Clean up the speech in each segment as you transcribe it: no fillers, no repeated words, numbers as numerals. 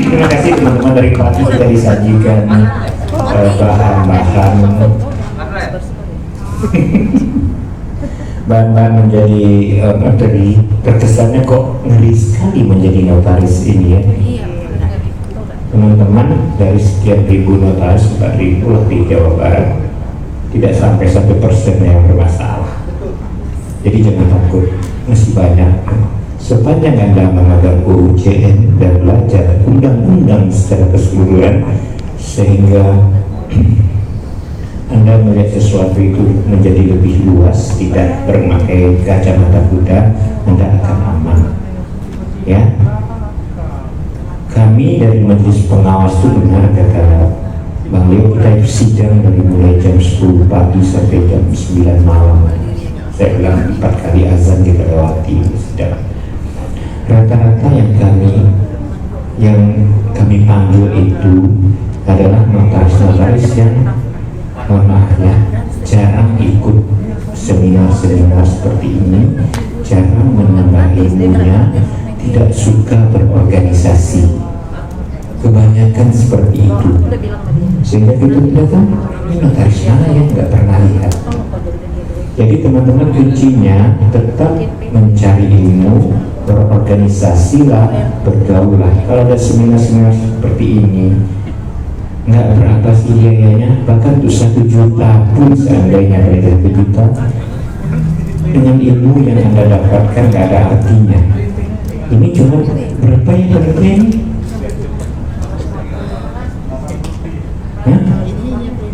Terima kasih teman-teman dari Pak sudah disajikan bahan-bahan bahan-bahan menjadi materi. Terkesannya kok ngeri sekali menjadi notaris ini ya. Teman-teman, dari sekian ribu notaris 4.000 lah di Jawa Barat, tidak sampai 1% yang bermasalah. Jadi jangan takut, masih banyak. Sepanjang Anda memegang UUJN dan belajar undang-undang secara keseluruhan, sehingga Anda melihat sesuatu itu menjadi lebih luas, tidak bermakai kacamata kuda, Anda akan aman. Ya, kami dari Majelis Pengawas itu benar kata Bang Leo, kita sidang dari mulai jam 10 pagi sampai jam 9 malam. Saya bilang 4 kali azan kita lewati sidang. Rata-rata yang kami panggil itu adalah notaris-notaris yang mohon maaf ya, jarang ikut seminar-seminar seperti ini, jarang menambah ilmunya, tidak suka berorganisasi. Kebanyakan seperti itu, sehingga kita tidak tahu ini notaris mana yang nggak pernah lihat. Jadi teman-teman, kuncinya tetap mencari ilmu, berorganisasi lah, bergaul lah. Kalau ada seminar-seminar seperti ini, nggak berapa sih biayanya, bahkan untuk 1 juta pun seandainya dari 1 juta, dengan ilmu yang Anda dapatkan nggak ada artinya. Ini cuma berapa yang berapa ini? Hah?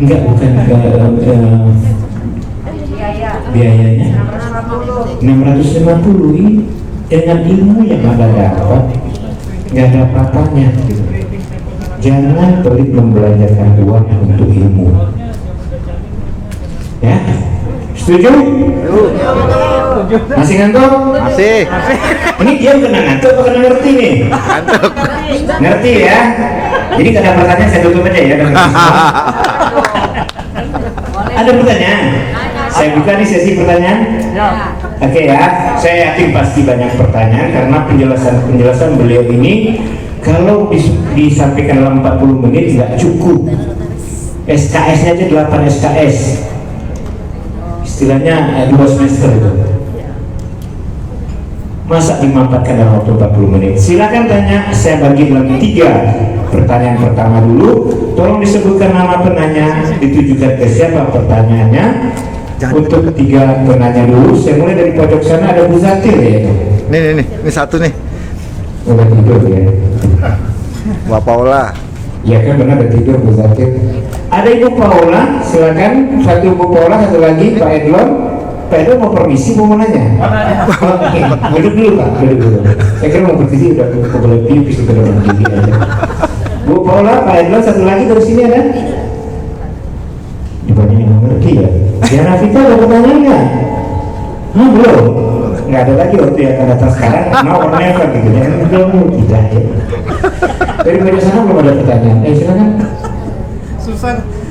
Enggak, bukan biayanya 650 ini dengan ilmu yang Anda dapat nggak ada apa-apanya gitu. Jangan pelit membelanjakan uang untuk ilmu. Ya, setuju? Masih ngantuk? Masih. Ini dia kena ngantuk atau kena ngerti nih? Ngantuk. Ngerti ya? Jadi kada pertanyaan saya tutup aja ya. Ada pertanyaan? Saya buka nih sesi pertanyaan. Oke ya, saya yakin pasti banyak pertanyaan karena penjelasan beliau ini kalau disampaikan dalam 40 menit nggak cukup. SKS-nya aja 8 SKS. Istilahnya 2 semester itu. Masa dimampatkan dalam waktu 40 menit? Silakan tanya, saya bagi dalam 3 pertanyaan. Pertama dulu, tolong disebutkan nama penanya, ditujukan ke siapa pertanyaannya. Untuk 3 penanya dulu, saya mulai dari pojok sana, ada Bu Zatil ya. Ini satu nih. Udah tidur ya. Mbak Paula. Ya kan benar, ada tidur Bu Zatil. Ada Ibu Paula, silakan. Satu Ibu Paula, satu lagi Pak Edlon. Pak Edlon mau permisi, mau nanya? Oke, duduk dulu Pak, duduk dulu. Saya kira mau permisi, udah kebelet pipis, udah berdiri aja. Bu Paula, Pak Edlon, satu lagi dari sini ada? Banyak yang mengerti ya. Diana Vita ada pertanyaan nggak? Belum. Nggak ada lagi waktu yang akan datang sekarang. Now or never gitu. Jangan belum tidak ya. Dari media sana belum ada pertanyaan. Silakan.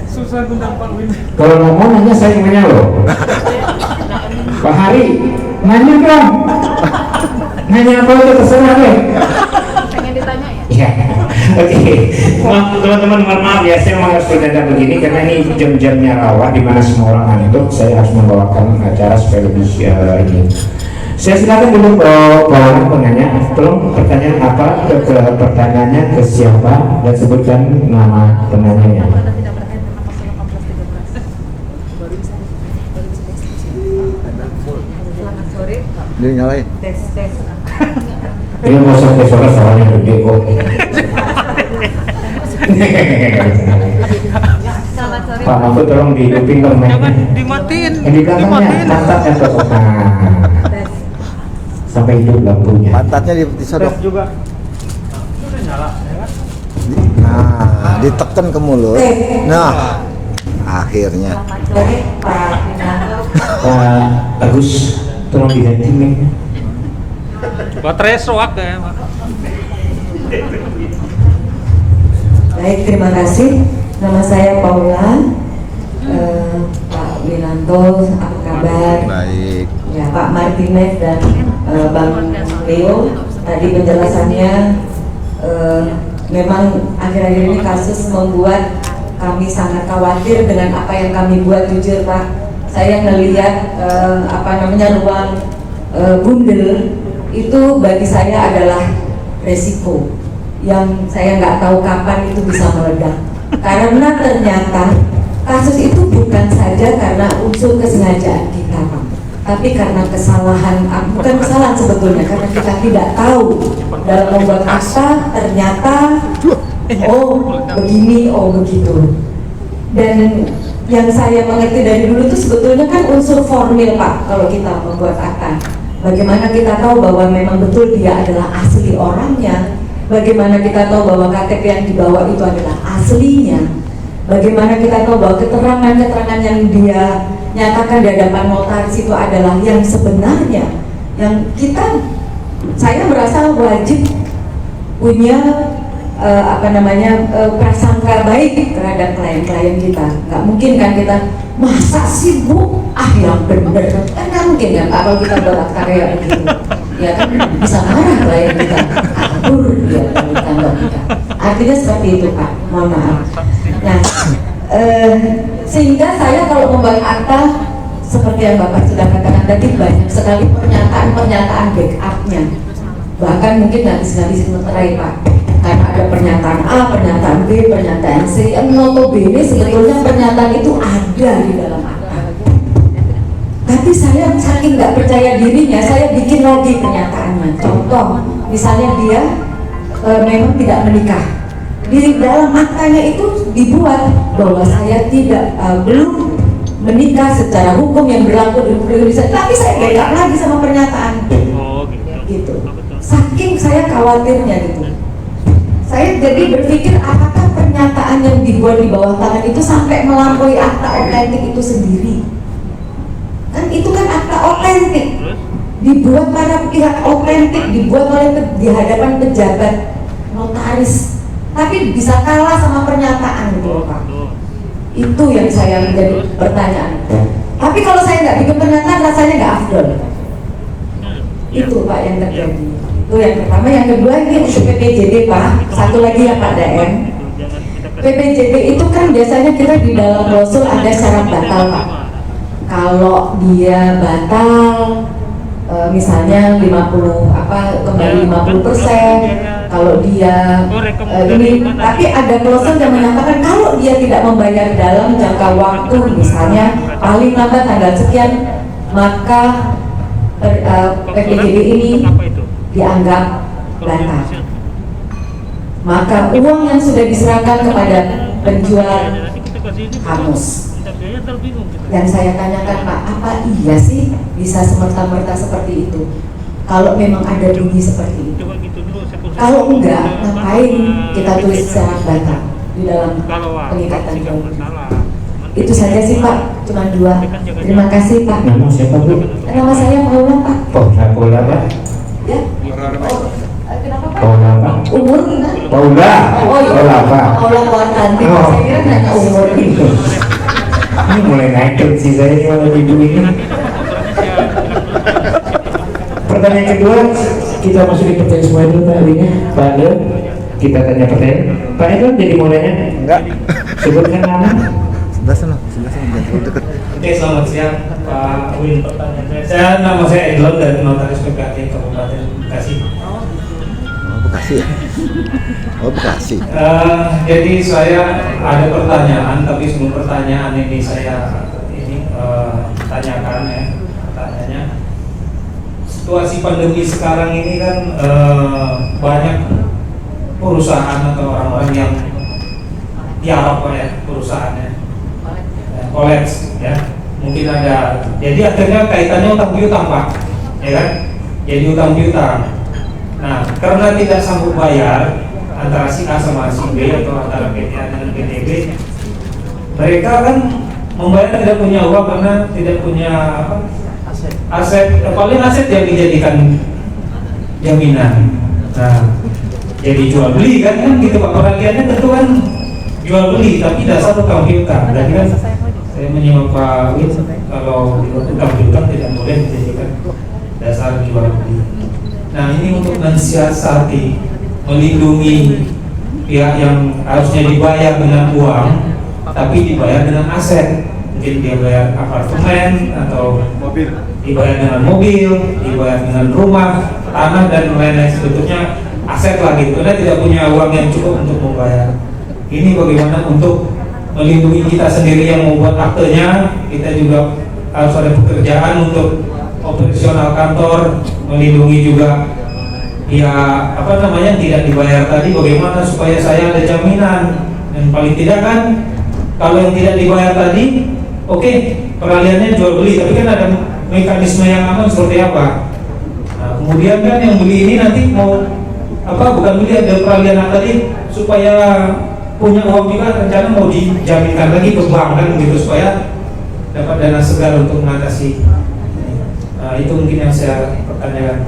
Susah tentang Pak Win. Kalau ngomong nanya saya yang nanya loh. Pak Hari, nanya dong. Nanya apa aja terserah deh. Pengen ditanya ya? Ya, oke. Teman-teman, mohon maaf ya, saya mau harus bercanda begini karena ini jam-jamnya rawa di mana semua orang ngantuk. Saya harus membawakan acara supaya lebih ini. Saya silakan dulu bawa penanya. Tolong pertanyaan apa? Pertanyaannya ke siapa dan sebutkan nama penanyanya. Dia nyalain. Tes. Dia mau sampai sore soalnya gede kok. Selamat sore. Pak Mahfud tolong dihidupin dong. Jangan dimatiin. Di belakangnya pantatnya sosok. Sampai hidup lampunya. Pantatnya disodok. Juga. Udah nyala, ya kan? Nah, ditekan ke mulut. Nah, akhirnya. Selamat sore Pak Winanto. Pak Agus, tolong diganti mic-nya. Baterai soak ya, Pak. Baik, terima kasih. Nama saya Paula. Pak Winanto, apa kabar? Baik. Ya, Pak Martinez dan Bang Leo. Tadi penjelasannya memang akhir-akhir ini kasus membuat kami sangat khawatir dengan apa yang kami buat. Jujur Pak, saya ngelihat ruang bundel itu bagi saya adalah resiko yang saya nggak tahu kapan itu bisa meledak, karena ternyata kasus itu bukan saja karena unsur kesengajaan kita Pak, tapi karena kesalahan, bukan kesalahan sebetulnya, karena kita tidak tahu dalam membuat akta ternyata oh begini, oh begitu. Dan yang saya mengerti dari dulu itu sebetulnya kan unsur formil Pak, kalau kita membuat akta. Bagaimana kita tahu bahwa memang betul dia adalah asli orangnya, bagaimana kita tahu bahwa KTP yang dibawa itu adalah aslinya, bagaimana kita tahu bahwa keterangan-keterangan yang dia nyatakan di hadapan notaris itu adalah yang sebenarnya, yang saya merasa wajib punya prasangka baik terhadap klien-klien kita. Nggak mungkin kan kita, masa sih Bu, yang bener kan nggak mungkin kan Pak, kalau kita buat akta kayak begitu ya kan bisa marah klien kita, kabur dia dari kantor kita. Artinya seperti itu Pak, mohon maaf. Nah sehingga saya kalau membuat akta seperti yang Bapak sudah katakan tadi, banyak sekali pernyataan backupnya, bahkan mungkin nggak bisa meterai Pak, karena ada pernyataan A, pernyataan B, pernyataan C, notabene sebetulnya pernyataan itu ada di dalam akta. Tapi saya saking nggak percaya dirinya, saya bikin lagi pernyataannya. Contoh, misalnya dia memang tidak menikah. Di dalam aktanya itu dibuat bahwa saya belum menikah secara hukum yang berlaku di Indonesia, tapi saya backup lagi sama pernyataan. Gitu. Saking saya khawatirnya gitu. Saya jadi berpikir apakah pernyataan yang dibuat di bawah tangan itu sampai melampaui akta otentik itu sendiri. Kan itu kan akta otentik, dibuat pada pihak otentik, dibuat di hadapan pejabat notaris, tapi bisa kalah sama pernyataan gitu Pak. Itu yang saya menjadi pertanyaan. Tapi kalau saya nggak bikin pernyataan, rasanya nggak afdol. Itu Pak yang terjadi. Itu yang pertama. Yang kedua, ini untuk PPJB Pak, satu lagi ya Pak DM. PPJB itu kan biasanya kita di dalam klausul ada syarat batal Pak. Kalau dia batal misalnya 50 kembali 50%, kalau dia ini, tapi ada klausul yang menyatakan kalau dia tidak membayar dalam jangka waktu misalnya paling lambat tanggal sekian, maka PPJB ini dianggap batal. Maka uang yang sudah diserahkan kepada penjual hangus. Dan saya tanyakan Pak, apa iya sih bisa semerta-merta seperti itu? Kalau memang ada bunyi seperti itu. Kalau enggak, ngapain kita tulis syarat batal di dalam pengikatan jual beli? Itu saja sih Pak, cuma 2. Terima kasih Pak. Nama siapa Bu? Nama saya Paula Pak. Paula Pak? Ya. Kenapa Pak? Paula Pak? Umur enggak? Paula. Oh iya. Paula Pak? Paula Paula cantik. Oh. Saya kira nanya umur. Ini mulai naik sih saya kalau ibu ini. Pertanyaan kedua, kita masuk di pertanyaan semua dulu Pak Alinya. Pak Ade, kita tanya pertanyaan. Pak Ade jadi mulainya? Enggak. Sebutkan nama. Sebelah sana, jangan terlalu dekat. Oke, selamat siang Pak Win. Pertanyaan nama saya Edlon dari Notaris PKT Kabupaten Bekasi. Oh, Bekasi ya? Oh, Bekasi. Jadi saya ada pertanyaan, tapi sebelum pertanyaan ini saya tanyakan ya, pertanyaannya. Situasi pandemi sekarang ini kan banyak perusahaan atau orang-orang yang diarap ya perusahaannya kolaps ya, mungkin ada, jadi akhirnya kaitannya utang piutang Pak, ya kan? Jadi utang piutang. Nah, karena tidak sanggup bayar antara si A sama si B atau antara PT A dengan PT B, mereka kan membayar tidak punya uang karena tidak punya aset, paling aset yang dijadikan jaminan. Nah, jadi jual beli kan gitu Pak, peragiannya tentu kan jual beli, tapi dasar utang piutang. Berarti kan saya menyimak Pak Win, kalau utang piutang tidak boleh dijadikan dasar jual beli. Nah, ini untuk mensiasati, melindungi pihak yang harusnya dibayar dengan uang tapi dibayar dengan aset, mungkin dia bayar apartemen atau dibayar dengan mobil, dibayar dengan rumah, tanah dan lain-lain sebetulnya aset lah gitu. Karena tidak punya uang yang cukup untuk membayar. Ini bagaimana untuk melindungi kita sendiri yang membuat aktenya, kita juga harus ada pekerjaan untuk operasional kantor, melindungi juga ya apa namanya tidak dibayar tadi, bagaimana supaya saya ada jaminan. Dan paling tidak kan kalau yang tidak dibayar tadi oke, peralihannya jual beli, tapi kan ada mekanisme yang aman seperti apa. Nah, kemudian kan yang beli ini nanti mau apa, bukan beli, ada peralihan tadi supaya punya uang juga, rencana mau dijaminkan lagi ke bank kan gitu supaya dapat dana segar untuk mengatasi. Nah, itu mungkin yang saya pertanyakan.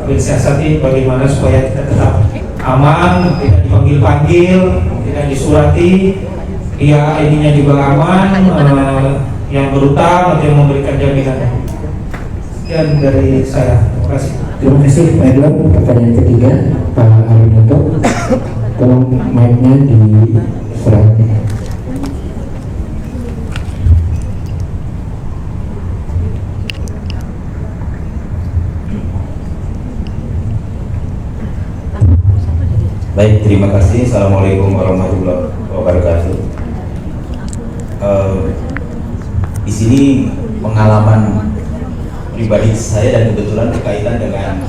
Siasati bagaimana supaya kita tetap aman, tidak dipanggil-panggil, tidak disurati, dia ininya juga aman, yang berutang atau yang memberikan jaminan. Sekian dari saya. Terima kasih. Terima kasih Pak Edward. Pertanyaan ketiga Pak Arinoto, tolong mic-nya diserahkan. Baik, terima kasih. Assalamualaikum warahmatullahi wabarakatuh. Di sini pengalaman pribadi saya dan kebetulan berkaitan dengan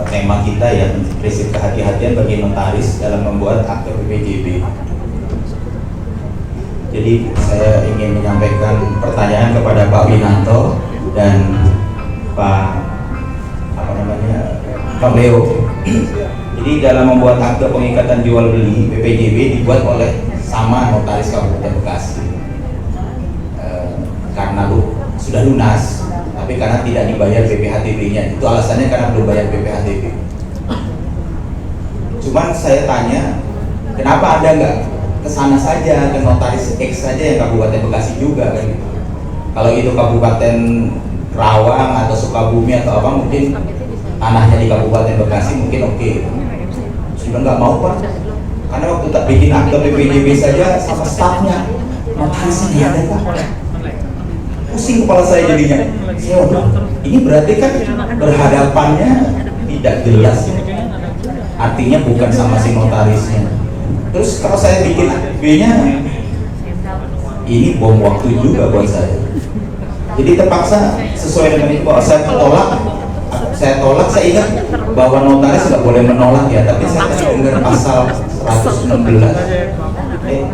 tema kita ya, prinsip kehati-hatian bagi notaris dalam membuat akte PPJB. Jadi saya ingin menyampaikan pertanyaan kepada Pak Winanto dan Pak Leo. Jadi dalam membuat akte pengikatan jual beli PPJB dibuat oleh sama notaris Kabupaten Bekasi. Karena sudah lunas, tapi karena tidak dibayar BPHTB-nya. Itu alasannya karena belum bayar BPHTB. Cuman saya tanya, kenapa Anda nggak kesana saja ke notaris X saja yang Kabupaten Bekasi juga kan? Kalau itu Kabupaten Rawang atau Sukabumi atau apa, mungkin tanahnya di Kabupaten Bekasi mungkin oke. Sudah nggak mau Pak, karena waktu tak bikin akte PPJB saja sama stafnya notarisnya dia ada Pak. Pusing kepala saya jadinya. Ini berarti kan berhadapannya tidak jelas ya. Artinya bukan sama si notarisnya. Terus kalau saya bikin B-nya, ini bom waktu juga buat saya. Jadi terpaksa sesuai dengan itu bahwa saya tolak, saya ingat bahwa notaris nggak boleh menolak ya, tapi saya tadi dengar pasal 116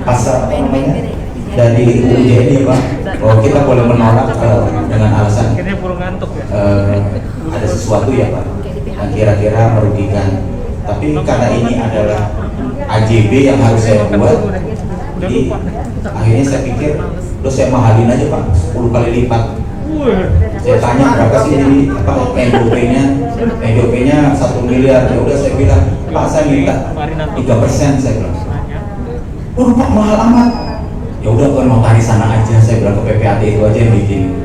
pasal apa namanya dari UU Pak, bahwa kita boleh menolak dengan alasan ada sesuatu ya Pak yang kira-kira merugikan. Tapi karena ini adalah AJB yang harus saya buat, jadi akhirnya saya pikir, saya mahalin aja Pak 10 kali lipat. Saya tanya berapa sih ini apa NDP-nya 1 miliar. Ya udah saya bilang, Pak saya minta 3%, saya bilang. Waduh Pak mahal amat. Ya udah ke notaris sana aja, saya bilang, ke PPAT itu aja yang bikin.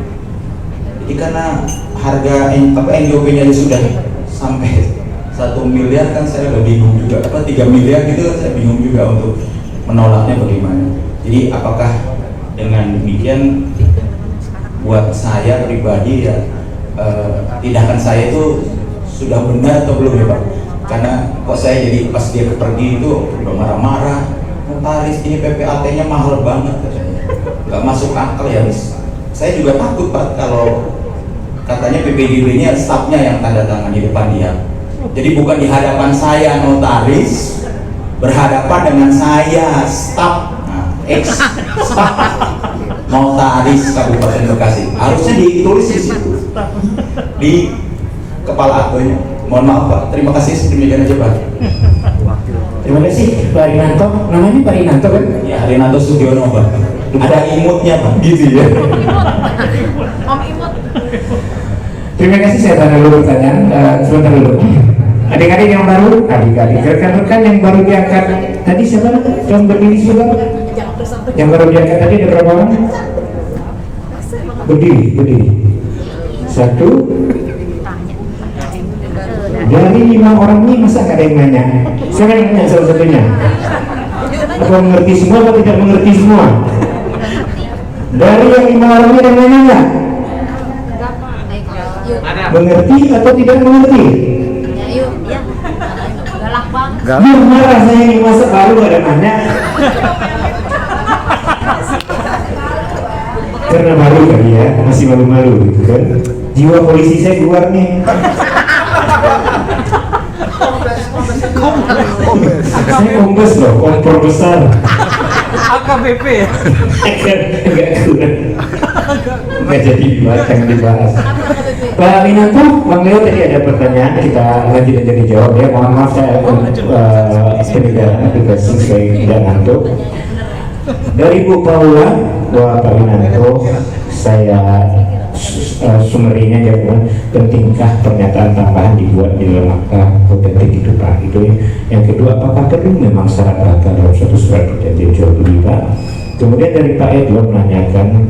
Jadi karena harga NDP-nya sudah sampai 1 miliar kan saya udah bingung juga. Apa 3 miliar gitu saya bingung juga untuk menolaknya bagaimana. Jadi apakah dengan demikian buat saya pribadi ya tindakan saya itu sudah benar atau belum ya Pak? Karena kok saya jadi pas dia pergi itu udah marah-marah, notaris ini PPAT-nya mahal banget katanya, nggak masuk akal ya Miss. Saya juga takut Pak kalau katanya PPJB-nya stafnya yang tanda tangan di depan dia. Jadi bukan di hadapan saya notaris berhadapan dengan saya staf, staf notaris Kabupaten Bekasi. Harusnya ditulis di situ di kepala aktenya. Mohon maaf Pak, terima kasih, demikian aja Pak. Terima kasih Pak Rinanto. Namanya Pak Rinanto kan? Ya, Rinanto Sugiono Pak. Ada imutnya Pak, gitu ya. Om Imut. Terima kasih, saya tanya dulu pertanyaan. Sebentar dulu. Adik-adik yang baru, adik-adik rekan-rekan yang baru diangkat tadi siapa? Yang berdiri juga? Yang baru diangkat tadi ada berapa orang? Berdiri. 1, 2, Dari 5 orang ini masa nggak ada yang nanya? Saya yang nanya salah satunya. Apa mengerti semua atau tidak mengerti semua? Dari yang 5 orang ini ada yang nanya nggak? Mengerti atau tidak mengerti? Galak. Dia marah saya ini, masa baru ada nanya. Karena baru kali ya, masih malu-malu gitu kan. Jiwa polisi saya keluar nih. Saya kombes loh, kompor besar. AKBP ya? Enggak kurang. Enggak jadi dibahas. Pak Winanto, Bang Leo tadi ada pertanyaan, kita lanjut aja dijawab ya. Mohon maaf saya penyegaran aplikasi supaya tidak ngantuk. Dari Bu Paula, Pak Winanto, saya sumerinya jawab, pentingkah pernyataan tambahan dibuat di dalam akta otentik itu Pak? Itu yang kedua, apakah perlu memang syarat akta dalam suatu surat perjanjian jual beli Pak? Kemudian dari Pak Edlo menanyakan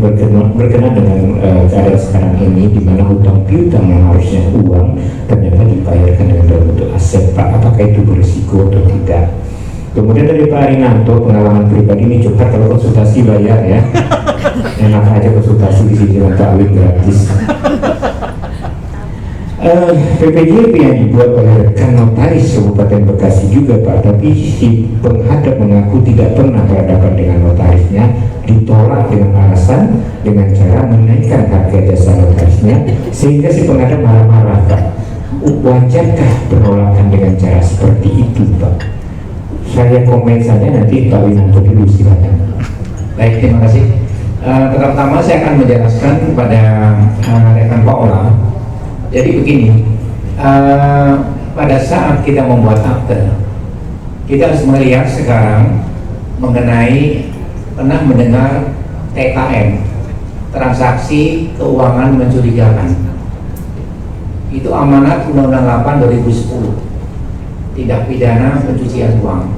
berkenaan dengan keadaan sekarang ini di mana hutang piutang yang harusnya uang ternyata dibayarkan dengan dalam bentuk aset Pak, apakah itu berisiko atau tidak? Kemudian dari Pak Rinanto, pengalaman pribadi ini cepat kalau konsultasi bayar ya. Enak aja konsultasi di sini dengan Pak Win gratis. PPJP yang dibuat oleh rekan notaris Kabupaten Bekasi juga Pak, tapi si penghadap mengaku tidak pernah berhadapan dengan notarisnya, ditolak dengan alasan dengan cara menaikkan harga jasa notarisnya, sehingga si penghadap marah-marah Pak. Wajarkah penolakan dengan cara seperti itu Pak? Saya komen saja, nanti Pak Winanto dulu silakan. Baik, terima kasih. Pertama saya akan menjelaskan kepada rekan Paula. Jadi begini, pada saat kita membuat akte, kita harus melihat sekarang mengenai pernah mendengar TKM, transaksi keuangan mencurigakan. Itu amanat Undang-Undang 8 2010, tindak pidana pencucian uang.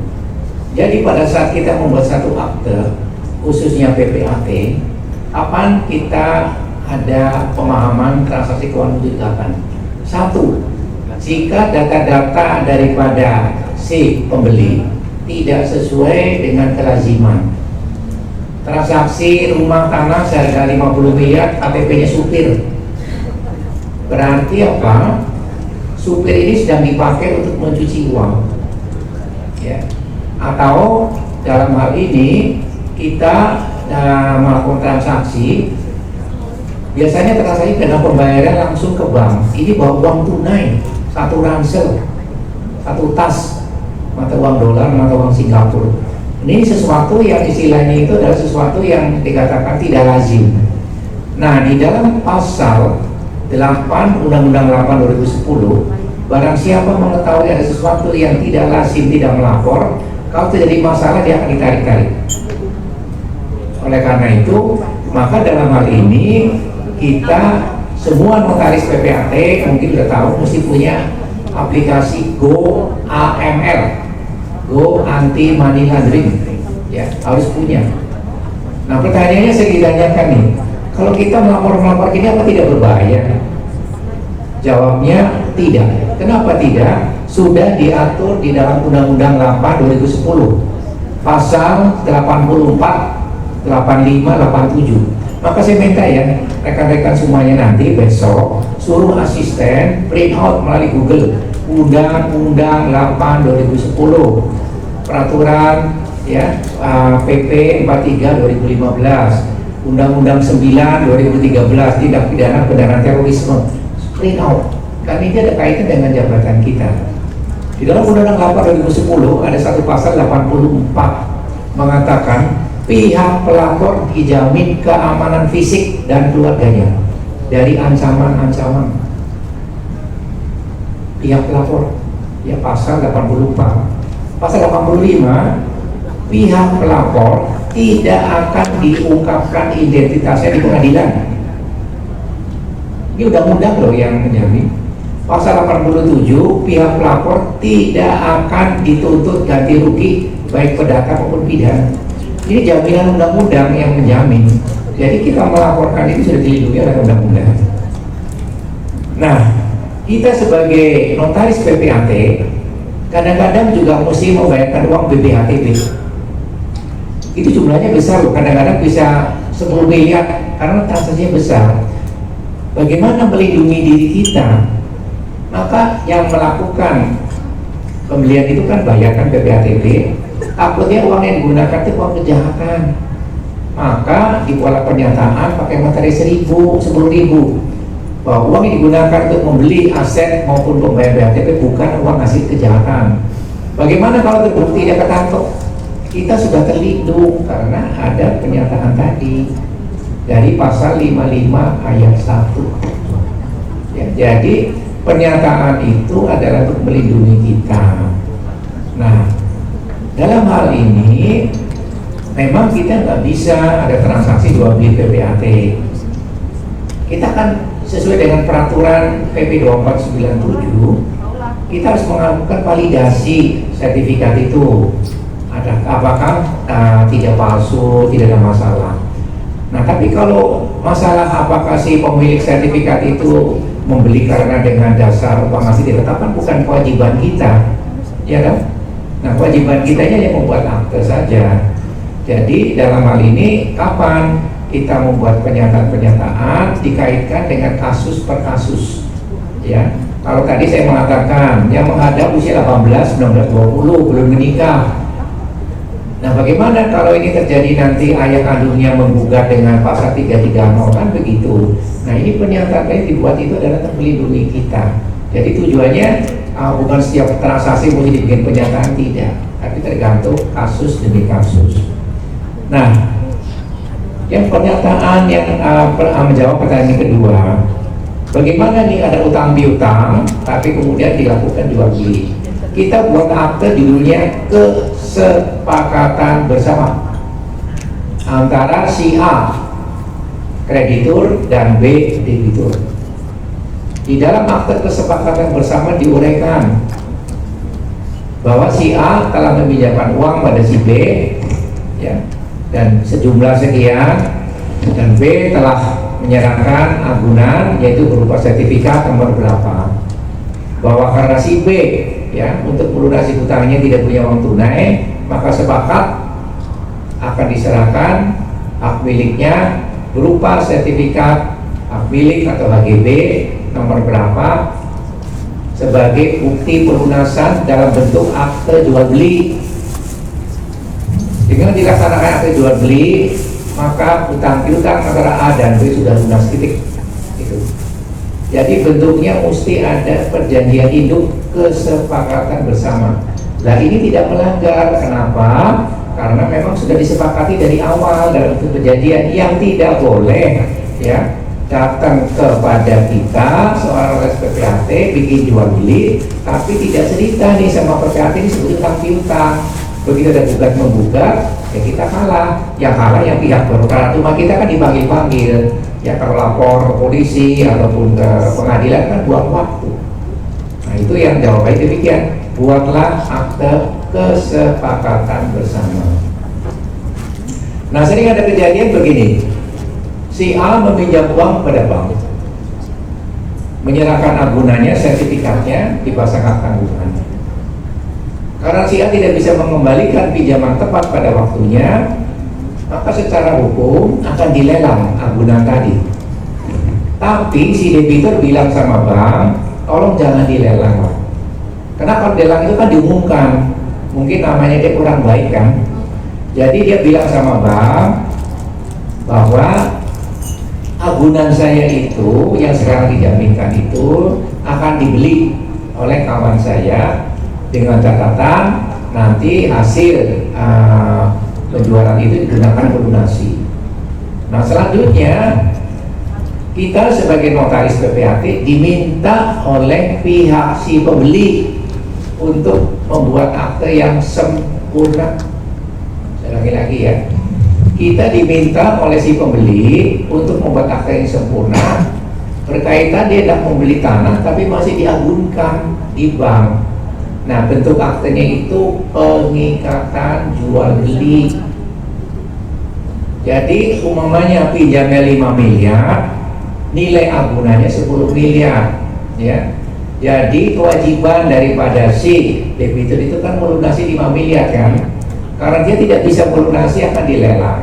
Jadi pada saat kita membuat satu akte, khususnya PPAT, kapan kita ada pemahaman transaksi keuangan mencurigakan? Satu, jika data-data daripada si pembeli tidak sesuai dengan kelaziman. Transaksi rumah tanah seharga 50 miliar, KTP-nya supir. Berarti apa? Supir ini sedang dipakai untuk mencuci uang, ya. Atau dalam hal ini kita melakukan transaksi, biasanya transaksi dengan pembayaran langsung ke bank. Ini bawa uang tunai, satu ransel, satu tas, mata uang dolar, mata uang Singapura. Ini sesuatu yang istilahnya itu adalah sesuatu yang dikatakan tidak lazim. Nah, di dalam pasal 8 Undang-Undang 8 2010, barang siapa mengetahui ada sesuatu yang tidak lazim, tidak melapor, kalau terjadi masalah dia akan ditarik-tarik. Oleh karena itu, maka dalam hal ini kita semua notaris PPAT mungkin sudah tahu mesti punya aplikasi Go AML, Go Anti Money Laundering, ya harus punya. Nah pertanyaannya saya ditanyakan nih, kalau kita melapor ini apa tidak berbahaya? Jawabnya tidak. Kenapa tidak? Sudah diatur di dalam Undang-Undang 8 2010 pasal 84, 85, 87. Maka saya minta ya rekan-rekan semuanya nanti besok suruh asisten print out melalui Google Undang-Undang 8 2010 peraturan ya PP 43 2015, Undang-Undang 9 2013 tindak pidana pendanaan terorisme, print out karena ini ada kaitan dengan jabatan kita. Di dalam Undang-Undang 8 2010 ada satu pasal 84 mengatakan pihak pelapor dijamin keamanan fisik dan keluarganya dari ancaman-ancaman. Pihak pelapor, ya pasal 84. Pasal 85, pihak pelapor tidak akan diungkapkan identitasnya di pengadilan. Ini undang-undang loh yang menjamin. Pasal 87, pihak pelapor tidak akan dituntut ganti rugi baik perdata maupun pidana. Ini jaminan undang-undang yang menjamin. Jadi kita melaporkan itu sudah dilindungi oleh undang-undang. Nah, kita sebagai notaris PPAT kadang-kadang juga mesti membayarkan uang BPHTB. Itu jumlahnya besar loh, kadang-kadang bisa 10 miliar karena transaksinya besar. Bagaimana melindungi diri kita? Maka yang melakukan pembelian itu kan bayarkan BPHTB. Takutnya uang yang digunakan itu uang kejahatan. Maka di pola pernyataan pakai materi 10.000 bahwa uang yang digunakan untuk membeli aset maupun membayar BPHTB bukan uang hasil kejahatan. Bagaimana kalau terbukti tidak ketantok? Kita sudah terlindung karena ada pernyataan tadi dari pasal 55 ayat 1 ya, jadi pernyataan itu adalah untuk melindungi kita. Nah, dalam hal ini memang kita nggak bisa ada transaksi jual beli PPAT. Kita kan sesuai dengan peraturan PP 2497 kita harus melakukan validasi sertifikat itu. Apakah tidak palsu, tidak ada masalah. Nah, tapi kalau masalah apakah si pemilik sertifikat itu membeli karena dengan dasar uang hasil ditetapkan, bukan kewajiban kita, ya kan? Nah, kewajiban kita yang membuat akte saja. Jadi dalam hal ini kapan kita membuat pernyataan-pernyataan dikaitkan dengan kasus per kasus, ya. Kalau tadi saya mengatakan yang menghadap usia 18, 19, 20 belum menikah. Nah, bagaimana kalau ini terjadi nanti ayah kandungnya menggugat dengan pasal 330 kan begitu. Nah, ini pernyataan yang dibuat itu adalah untuk melindungi kita. Jadi tujuannya bukan setiap transaksi mesti dibikin pernyataan, tidak, tapi tergantung kasus demi kasus. Nah, yang pernyataan yang menjawab pertanyaan kedua, bagaimana nih ada utang piutang tapi kemudian dilakukan jual beli. Kita buat akte judulnya kesepakatan bersama antara si A kreditur dan B debitur. Di dalam akte kesepakatan bersama diuraikan bahwa si A telah meminjamkan uang pada si B, ya, dan sejumlah sekian, dan B telah menyerahkan agunan yaitu berupa sertifikat nomor berapa, bahwa karena si B, ya, untuk melunasi hutangnya tidak punya uang tunai, maka sepakat akan diserahkan hak miliknya berupa sertifikat hak milik atau HGB nomor berapa sebagai bukti pelunasan dalam bentuk akte jual beli. Dengan dilaksanakan akte jual beli, maka hutang piutang antara A dan B sudah lunas, titik. Itu. Jadi bentuknya mesti ada perjanjian induk kesepakatan bersama. Nah, ini tidak melanggar. Kenapa? Karena memang sudah disepakati dari awal dalam perjanjian. Yang tidak boleh, ya, datang kepada kita seorang PPAT bikin jual beli tapi tidak cerita nih sama PPAT ini sebetulnya utang piutang. Begitu ada gugat menggugat, ya kita kalah. Yang kalah yang pihak berperkara. Cuma kita kan dipanggil-panggil. Ya, kalau lapor ke polisi ataupun ke pengadilan kan buang waktu. Nah, itu yang jawabannya demikian. Buatlah akte kesepakatan bersama. Nah, sering ada kejadian begini. Si A meminjam uang pada bank, menyerahkan agunannya, sertifikatnya, dipasang tanggungan. Karena si A tidak bisa mengembalikan pinjaman tepat pada waktunya, maka secara hukum akan dilelang agunan tadi. Tapi si debitur bilang sama bank, tolong jangan dilelang, Pak. Karena kalau dilelang itu kan diumumkan, mungkin namanya dia kurang baik kan. Jadi dia bilang sama bank bahwa agunan saya itu yang sekarang dijaminkan itu akan dibeli oleh kawan saya dengan catatan nanti hasil penjualan itu digunakan melunasi. Nah, selanjutnya kita sebagai notaris PPAT diminta oleh pihak si pembeli untuk membuat akte yang sempurna. Saya lagi-lagi ya, kita diminta oleh si pembeli untuk membuat akte yang sempurna berkaitan dia hendak membeli tanah tapi masih diagunkan di bank. Nah, bentuk aktenya itu pengikatan jual beli. Jadi umpamanya pinjamnya 5 miliar, nilai agunannya 10 miliar, ya. Jadi kewajiban daripada si debitur itu kan melunasi 5 miliar kan. Karena dia tidak bisa melunasi akan dilelang.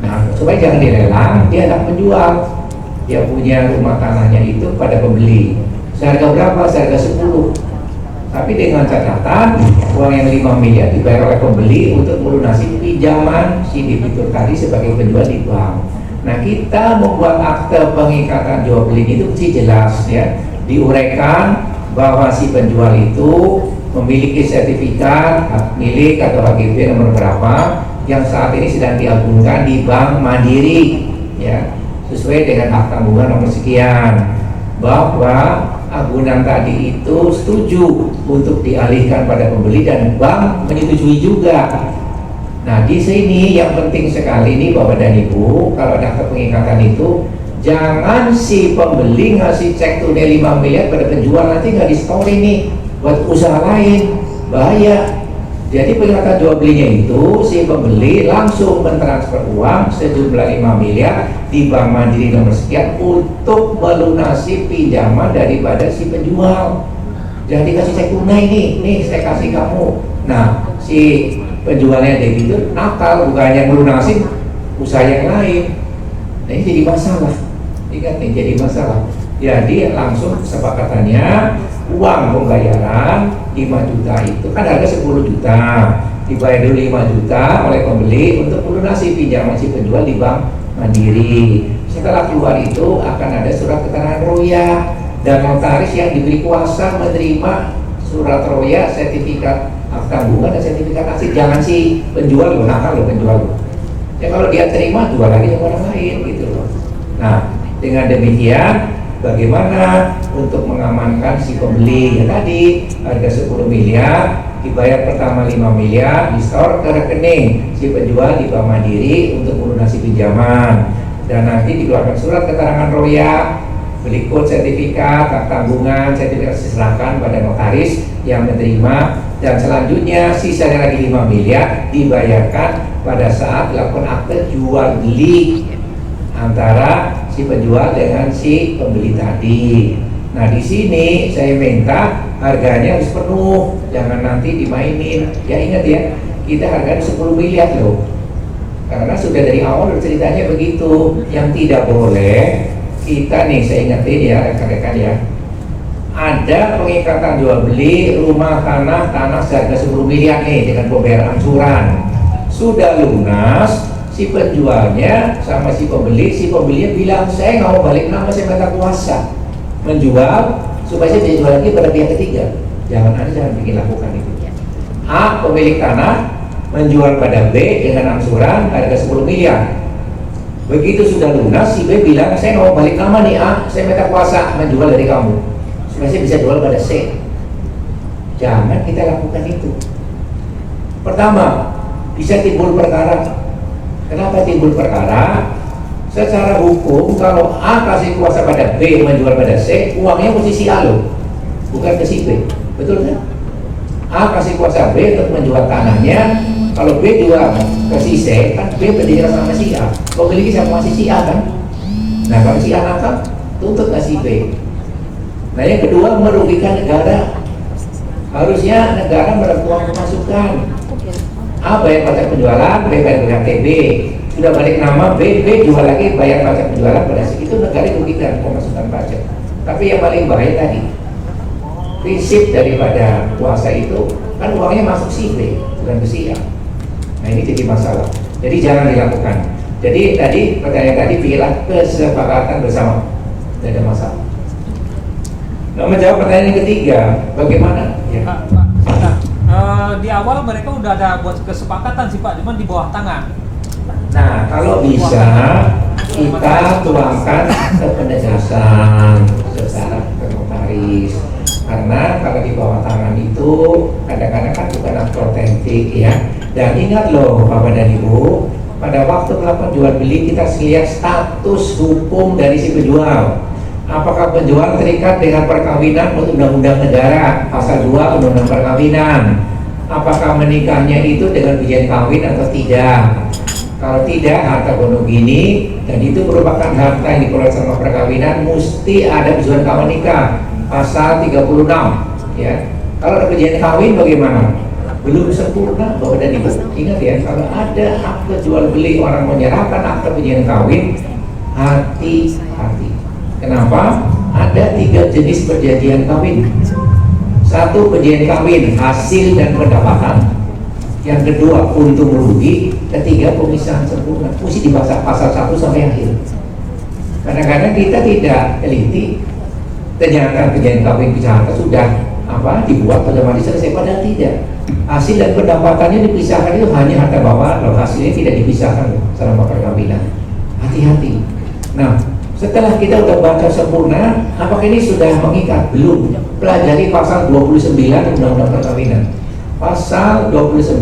Nah, supaya jangan dilelang, dia hendak menjual. Dia punya rumah tanahnya itu pada pembeli. Seharga berapa? Seharga 10. Tapi dengan catatan uang yang 5 miliar dibayar oleh pembeli untuk melunasi pinjaman si debitur tadi sebagai penjual di bank. Nah, kita membuat akte pengikatan jual beli itu mesti jelas ya, diuraikan bahwa si penjual itu memiliki sertifikat hak milik atau HGB nomor berapa yang saat ini sedang diagunkan di Bank Mandiri ya, sesuai dengan hak tanggungan nomor sekian, bahwa agunan tadi itu setuju untuk dialihkan pada pembeli dan bank menyetujui juga. Nah, di sini yang penting sekali ini Bapak dan Ibu, kalau ada akte pengikatan itu jangan si pembeli ngasih cek tunai 5 miliar pada penjual, nanti nggak di store nih buat usaha lain, bahaya. Jadi pengikatan jual belinya itu si pembeli langsung mentransfer uang sejumlah 5 miliar di Bank Mandiri nomor sekian untuk melunasi pinjaman daripada si penjual. Jadi kasih cek tunai nih saya kasih kamu. Nah, si penjualnya debitur nakal, bukannya melunasi usaha yang lain. Nah, ini jadi masalah. Ingat nih, jadi masalah. Jadi langsung kesepakatannya uang pembayaran 5 juta itu kan harga 10 juta, dibayar dulu 5 juta oleh pembeli untuk melunasi pinjaman si penjual di Bank Mandiri. Setelah keluar itu akan ada surat keterangan roya dan notaris yang diberi kuasa menerima surat roya, sertifikat hak tanggungan dan sertifikat asli. Jangan si penjual lo nakal, lo penjual lo. Ya kalau dia terima jual lagi sama orang lain gitu loh. Nah, dengan demikian bagaimana untuk mengamankan si pembeli ya, tadi harga 10 miliar dibayar pertama 5 miliar di store ke rekening si penjual di Bank Mandiri untuk melunasi pinjaman, dan nanti dikeluarkan surat keterangan roya berikut sertifikat hak tanggungan, sertifikat diserahkan pada notaris yang menerima, dan selanjutnya sisanya lagi 5 miliar dibayarkan pada saat dilakukan akte jual beli antara si penjual dengan si pembeli tadi. Nah, di sini saya minta harganya harus penuh, jangan nanti dimainin. Ya ingat ya, kita harganya 10 miliar loh. Karena sudah dari awal ceritanya begitu. Yang tidak boleh kita nih, saya ingetin ya rekan-rekan ya, ada pengikatan jual beli rumah tanah seharga 10 miliar nih dengan pembayaran angsuran. Sudah lunas, si penjualnya sama si pembelinya bilang saya nggak mau balik nama, saya minta kuasa menjual supaya saya bisa jual lagi pada pihak ketiga. Jangan bikin lakukan itu. A, pemilik tanah menjual pada B dengan angsuran harga 10 miliar. Begitu sudah lunas, si B bilang saya nggak mau balik nama nih A, saya minta kuasa menjual dari kamu supaya saya bisa jual pada C. Jangan kita lakukan itu. Pertama, bisa timbul perkara. Kenapa timbul perkara? Secara hukum kalau A kasih kuasa pada B menjual pada C, uangnya mesti si A loh, bukan ke si B. Betul kan? A kasih kuasa B untuk menjual tanahnya, kalau B jual ke si C, kan B berdiri sama si A, pemiliknya sama si A kan? Nah, kalau si A nakal, tuntut nggak si B. Nah, yang kedua, merugikan negara. Harusnya negara mendapat pemasukan. A bayar pajak penjualan, B bayar PHTB, sudah balik nama B jual lagi bayar pajak penjualan pada si itu, negara dirugikan pemasukan pajak. Tapi yang paling bahaya tadi, prinsip daripada kuasa itu kan uangnya masuk si B bukan ke si A. Nah, ini jadi masalah. Jadi jangan dilakukan. Jadi tadi pertanyaan tadi bilang kesepakatan bersama, tidak ada masalah. Nah, menjawab pertanyaan yang ketiga, bagaimana? Ya. Di awal mereka udah ada buat kesepakatan sih Pak, cuman di bawah tangan. Nah, kalau bisa kita tuangkan ke penegasan secara ke notaris, karena kalau di bawah tangan itu kadang-kadang kan bukan otentik ya. Dan ingat loh Bapak dan Ibu, pada waktu melakukan jual beli kita lihat status hukum dari si penjual. Apakah penjual terikat dengan perkawinan menurut undang-undang negara pasal 2 undang-undang perkawinan? Apakah menikahnya itu dengan perjanjian kawin atau tidak? Kalau tidak, harta gono gini dan itu merupakan harta yang diperoleh sama perkawinan, mesti ada persetujuan kawan nikah. pasal 36 ya. Kalau ada perjanjian kawin bagaimana? Belum sempurna Bapak dan Ibu. Ingat ya, kalau ada akte jual beli orang menyerahkan akte perjanjian kawin, hati-hati. Kenapa? Ada 3 jenis perjanjian kawin. Satu, perjanjian kawin hasil dan pendapatan. Yang kedua, untung rugi. Ketiga, pemisahan sempurna. Mesti dibaca pasal 1 sampai akhir. Kadang-kadang kita tidak teliti. Ternyata perjanjian kawin kejahatan sudah dibuat pada mandi selesai, padahal tidak. Hasil dan pendapatannya dipisahkan itu hanya harta bawaan, loh hasilnya tidak dipisahkan selama perkawinan. Hati-hati. Nah, setelah kita udah baca sempurna, apakah ini sudah mengikat? Belum. Pelajari pasal 29 Undang-Undang Perkawinan. Pasal 29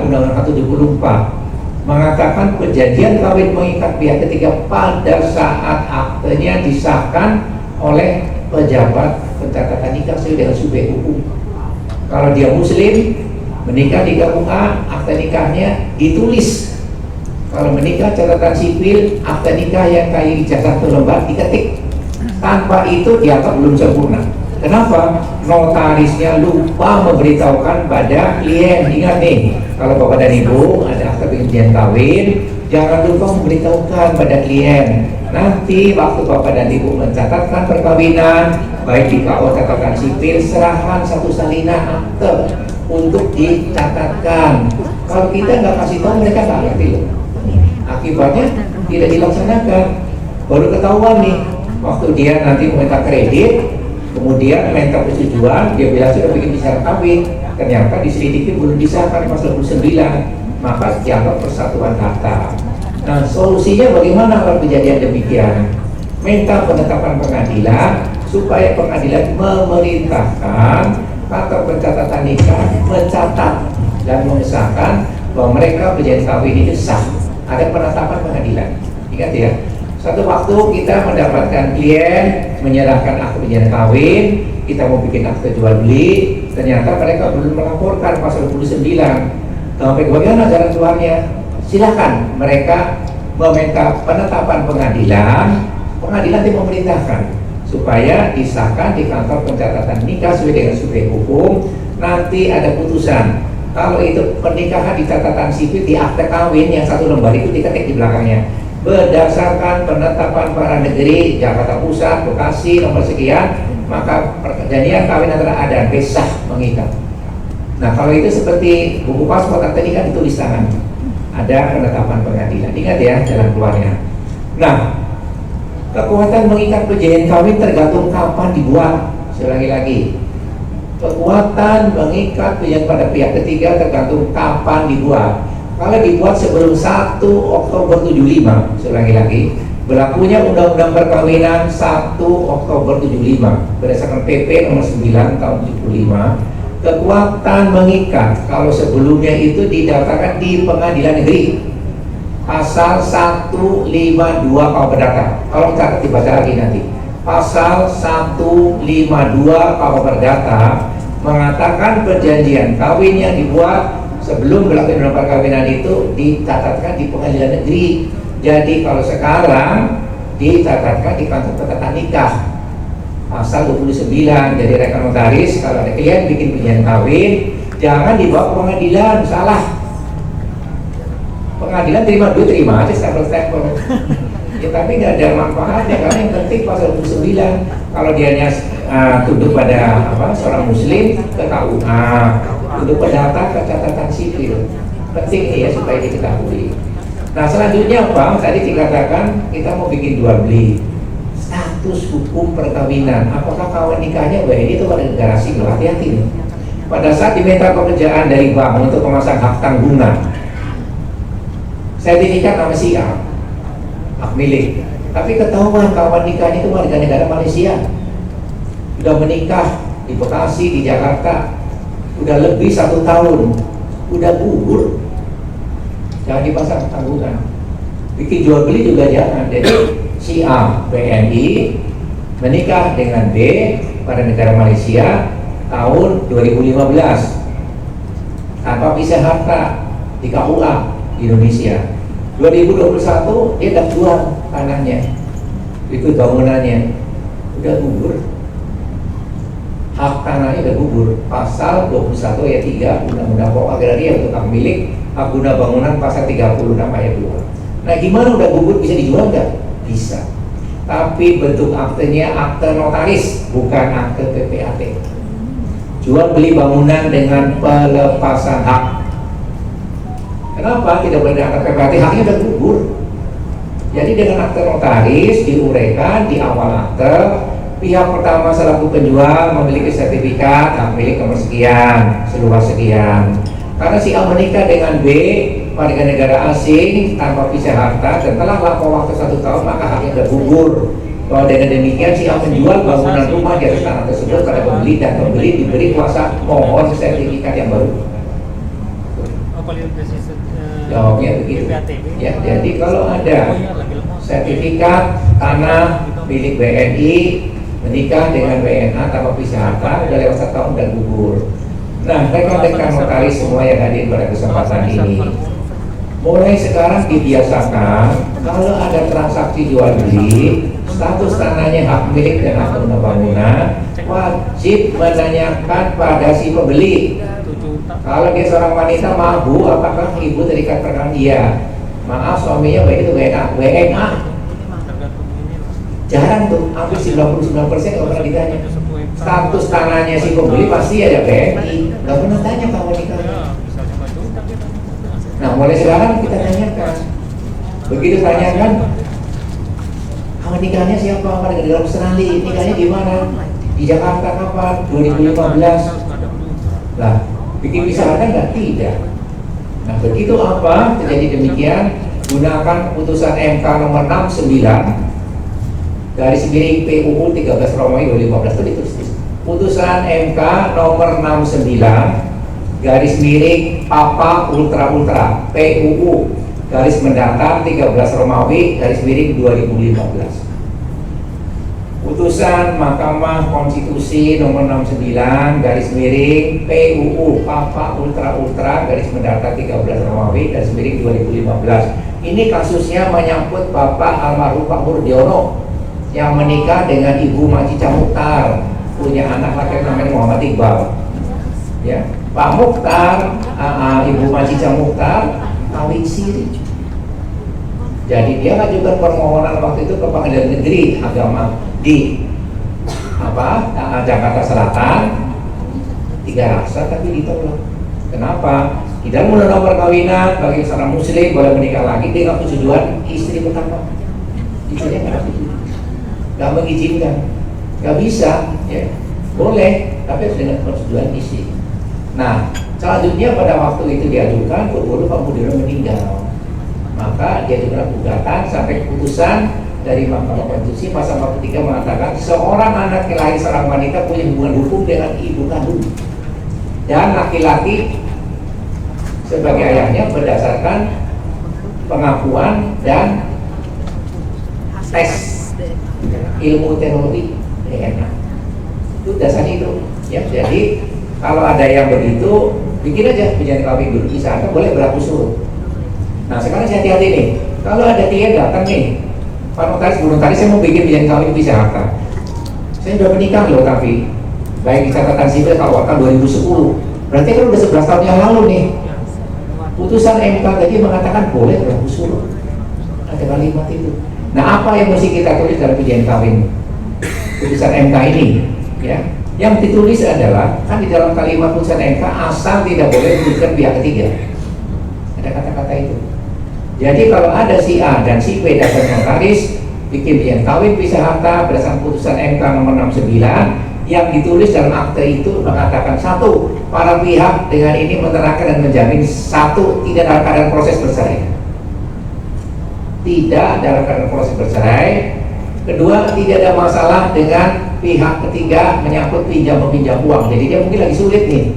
Undang-Undang 74 mengatakan perjanjian kawin mengikat pihak ketiga pada saat aktenya disahkan oleh pejabat pencatatan nikah sesuai dengan subjek hukum. Kalau dia muslim, menikah di KUA, akte nikahnya ditulis. Kalau menikah catatan sipil, akte nikah yang kayak ijazah lembar diketik. Tanpa itu dianggap belum sempurna. Kenapa? Notarisnya lupa memberitahukan pada klien. Ingat nih, kalau Bapak dan Ibu ada akte perjanjian kawin, jangan lupa memberitahukan pada klien. Nanti waktu Bapak dan Ibu mencatatkan perkawinan, baik di KUA catatan sipil, serahkan satu salinan akte untuk dicatatkan. Kalau kita nggak kasih tahu, mereka nggak ngerti loh. Akibatnya tidak dilaksanakan. Baru ketahuan nih, waktu dia nanti meminta kredit, kemudian minta persetujuan, dia bilang sudah bikin syarat kawin, ternyata diselidiki belum disahkan pasal 29, maka dianggap persatuan harta. Nah, solusinya bagaimana kalau kejadian demikian? Minta penetapan pengadilan supaya pengadilan memerintahkan kantor pencatatan nikah mencatat dan mengesahkan bahwa mereka perjanjian kawin itu sah. Ada penetapan pengadilan. Ingat ya, satu waktu kita mendapatkan klien menyerahkan akte perjanjian kawin, kita mau bikin akte jual beli, ternyata mereka belum melaporkan pasal 29. Sampai bagaimana jalan keluarnya? Silakan mereka meminta penetapan pengadilan, pengadilan itu memerintahkan supaya disahkan di kantor pencatatan nikah sesuai dengan subjek hukum. Nanti ada putusan. Kalau itu pernikahan di catatan sipil di akte kawin yang satu lembar itu diketik di belakangnya, berdasarkan penetapan para negeri Jakarta Pusat, Bekasi nomor sekian, maka perjanjian kawin antara A dan B sah mengikat. Nah, kalau itu seperti buku paspor akte nikah ditulis tangan, ada penetapan pengadilan. Ingat ya jalan keluarnya. Nah, kekuatan mengikat perjanjian kawin tergantung kapan dibuat. Saya ulangi lagi, kekuatan mengikat perjanjian pada pihak ketiga tergantung kapan dibuat. Kalau dibuat sebelum 1 Oktober 75, saya ulangi lagi, berlakunya Undang-Undang Perkawinan 1 Oktober 75 berdasarkan PP nomor 9 tahun 75. Kekuatan mengikat kalau sebelumnya itu didaftarkan di pengadilan negeri, pasal 152 KUH Perdata. Kalau catat dibaca lagi nanti, pasal 152 KUH Perdata mengatakan perjanjian kawin yang dibuat sebelum berlaku Undang-Undang Perkawinan itu dicatatkan di pengadilan negeri. Jadi kalau sekarang dicatatkan di kantor pencatatan nikah, pasal 29. Jadi rekan notaris kalau ada klien bikin perjanjian kawin, jangan dibawa ke pengadilan, salah. Pengadilan terima duit, terima aja stempel-stempel. Ya, tapi nggak ada manfaatnya karena yang penting pasal 29 kalau dianya tunduk pada seorang muslim ke KUA, tunduk pada ke catatan sipil. Penting ya supaya diketahui. Nah, selanjutnya apa? Tadi dikatakan kita mau bikin jual beli. Status hukum perkawinan, apakah kawan nikahnya WNI itu pada negara asing? Hati-hati nih. Pada saat diminta pekerjaan dari bank untuk memasang hak tanggungan, sertifikat nama si A, hak milik, tapi ketahuan kawan nikahnya itu warga negara Malaysia, sudah menikah di Bekasi, di Jakarta, udah lebih 1 tahun, udah gugur, jangan dipasang tanggungan. Bikin jual beli juga jangan. Jadi si A WNI menikah dengan B pada negara Malaysia tahun 2015 tanpa pisah harta di KUA di Indonesia. 2021 dia udah jual tanahnya, itu bangunannya udah gugur. hak tanahnya udah gugur. Pasal 21 ayat 3 Undang-Undang Pokok Agraria untuk hak milik hak guna bangunan pasal 36 ayat 2. Nah, gimana udah gugur bisa dijual nggak? Bisa. Tapi bentuk aktenya akte notaris, bukan akte PPAT. Jual beli bangunan dengan pelepasan hak. Kenapa tidak boleh dengan akte PPAT? Haknya udah gugur. Jadi dengan akte notaris diuraikan di awal akte, pihak pertama selaku penjual memiliki sertifikat hak milik nomor sekian, seluas sekian. Karena si A menikah dengan B, warga negara asing tanpa pisah harta dan telah lapor waktu 1 tahun, maka haknya sudah gugur. Bahwa dengan demikian si A menjual bangunan rumah di atas tanah tersebut pada pembeli dan pembeli diberi kuasa mohon sertifikat yang baru. Jawabnya begitu. Ya, jadi kalau ada sertifikat tanah milik BNI menikah dengan BNA tanpa pisah harta udah lewat 1 tahun dan gugur. Nah, rekan-rekan notaris semua yang hadir pada kesempatan ini, mulai sekarang dibiasakan kalau ada transaksi jual beli, status tanahnya hak milik dan hak guna bangunan, wajib menanyakan pada si pembeli. Kalau dia seorang wanita, mabu, apakah ibu terikat pernikahan? Iya. Maaf, suaminya baik itu WNA. Jarang tuh, hampir 99% kalau pernah ditanya. Status tanahnya si pembeli pasti ada BNI, nggak pernah tanya kamu nikahnya. Nah, mulai sekarang kita tanyakan. Begitu tanyakan, kamu nikahnya siapa? Warga negara Australia, nikahnya di mana? Di Jakarta kapan? 2015. Lah, bikin pisah harta nggak? Tidak. Nah, begitu apa terjadi demikian, gunakan putusan MK nomor 69 garis miring PUU 13 Romawi 2015 itu ditulis. Putusan MK nomor 69 garis miring Papa Ultra PUU garis mendatar 13 Romawi garis miring 2015. Putusan Mahkamah Konstitusi nomor 69 garis miring PUU Papa Ultra garis mendatar 13 Romawi garis miring 2015. Ini kasusnya menyangkut Bapak almarhum Pak Murdiono yang menikah dengan Ibu Macica Mukhtar, punya anak laki namanya Muhammad Iqbal. Ya, Pak Mukhtar, Ibu Macica Mukhtar kawin siri. Jadi dia ngajukan permohonan waktu itu ke Pengadilan Negeri Agama di Jakarta Selatan, 3 rasa tapi ditolak. Kenapa? Tidak mengenal perkawinan bagi seorang muslim boleh menikah lagi dengan persetujuan istri pertama. Itu dia nggak mengizinkan, nggak bisa, ya boleh, tapi harus dengan persetujuan istri. Nah, selanjutnya pada waktu itu diajukan, baru Pak Murdiono meninggal, maka diajukan gugatan sampai keputusan dari Mahkamah Konstitusi pasal 43 mengatakan seorang anak yang lahir seorang wanita punya hubungan hukum dengan ibu kandung dan laki-laki sebagai ayahnya berdasarkan pengakuan dan tes ilmu teknologi DNA. Itu dasarnya itu. Ya, jadi kalau ada yang begitu, bikin aja perjanjian kawin dulu, misalkan boleh berlaku surut. Nah, sekarang saya hati-hati nih. Kalau ada klien datang nih, Pak Notaris, Bu Notaris, saya mau bikin perjanjian kawin bisa harta. Saya sudah menikah loh, tapi baik di catatan sipil kalau tahun 2010. Berarti kan udah 11 tahun yang lalu nih. Putusan MK tadi mengatakan boleh berlaku surut. Ada kalimat itu. Nah, apa yang mesti kita tulis dalam perjanjian kawin putusan MK ini? Ya, yang ditulis adalah kan di dalam kalimat putusan MK asal tidak boleh menyebutkan pihak ketiga. Ada kata-kata itu. Jadi kalau ada si A dan si B dasar notaris bikin perjanjian kawin pisah harta berdasarkan putusan MK nomor 69 yang ditulis dalam akte itu mengatakan satu, para pihak dengan ini menerangkan dan menjamin satu, tidak dalam keadaan proses bercerai. Tidak dalam keadaan proses bercerai. Kedua, tidak ada masalah dengan pihak ketiga menyangkut pinjam-meminjam uang. Jadi dia mungkin lagi sulit nih.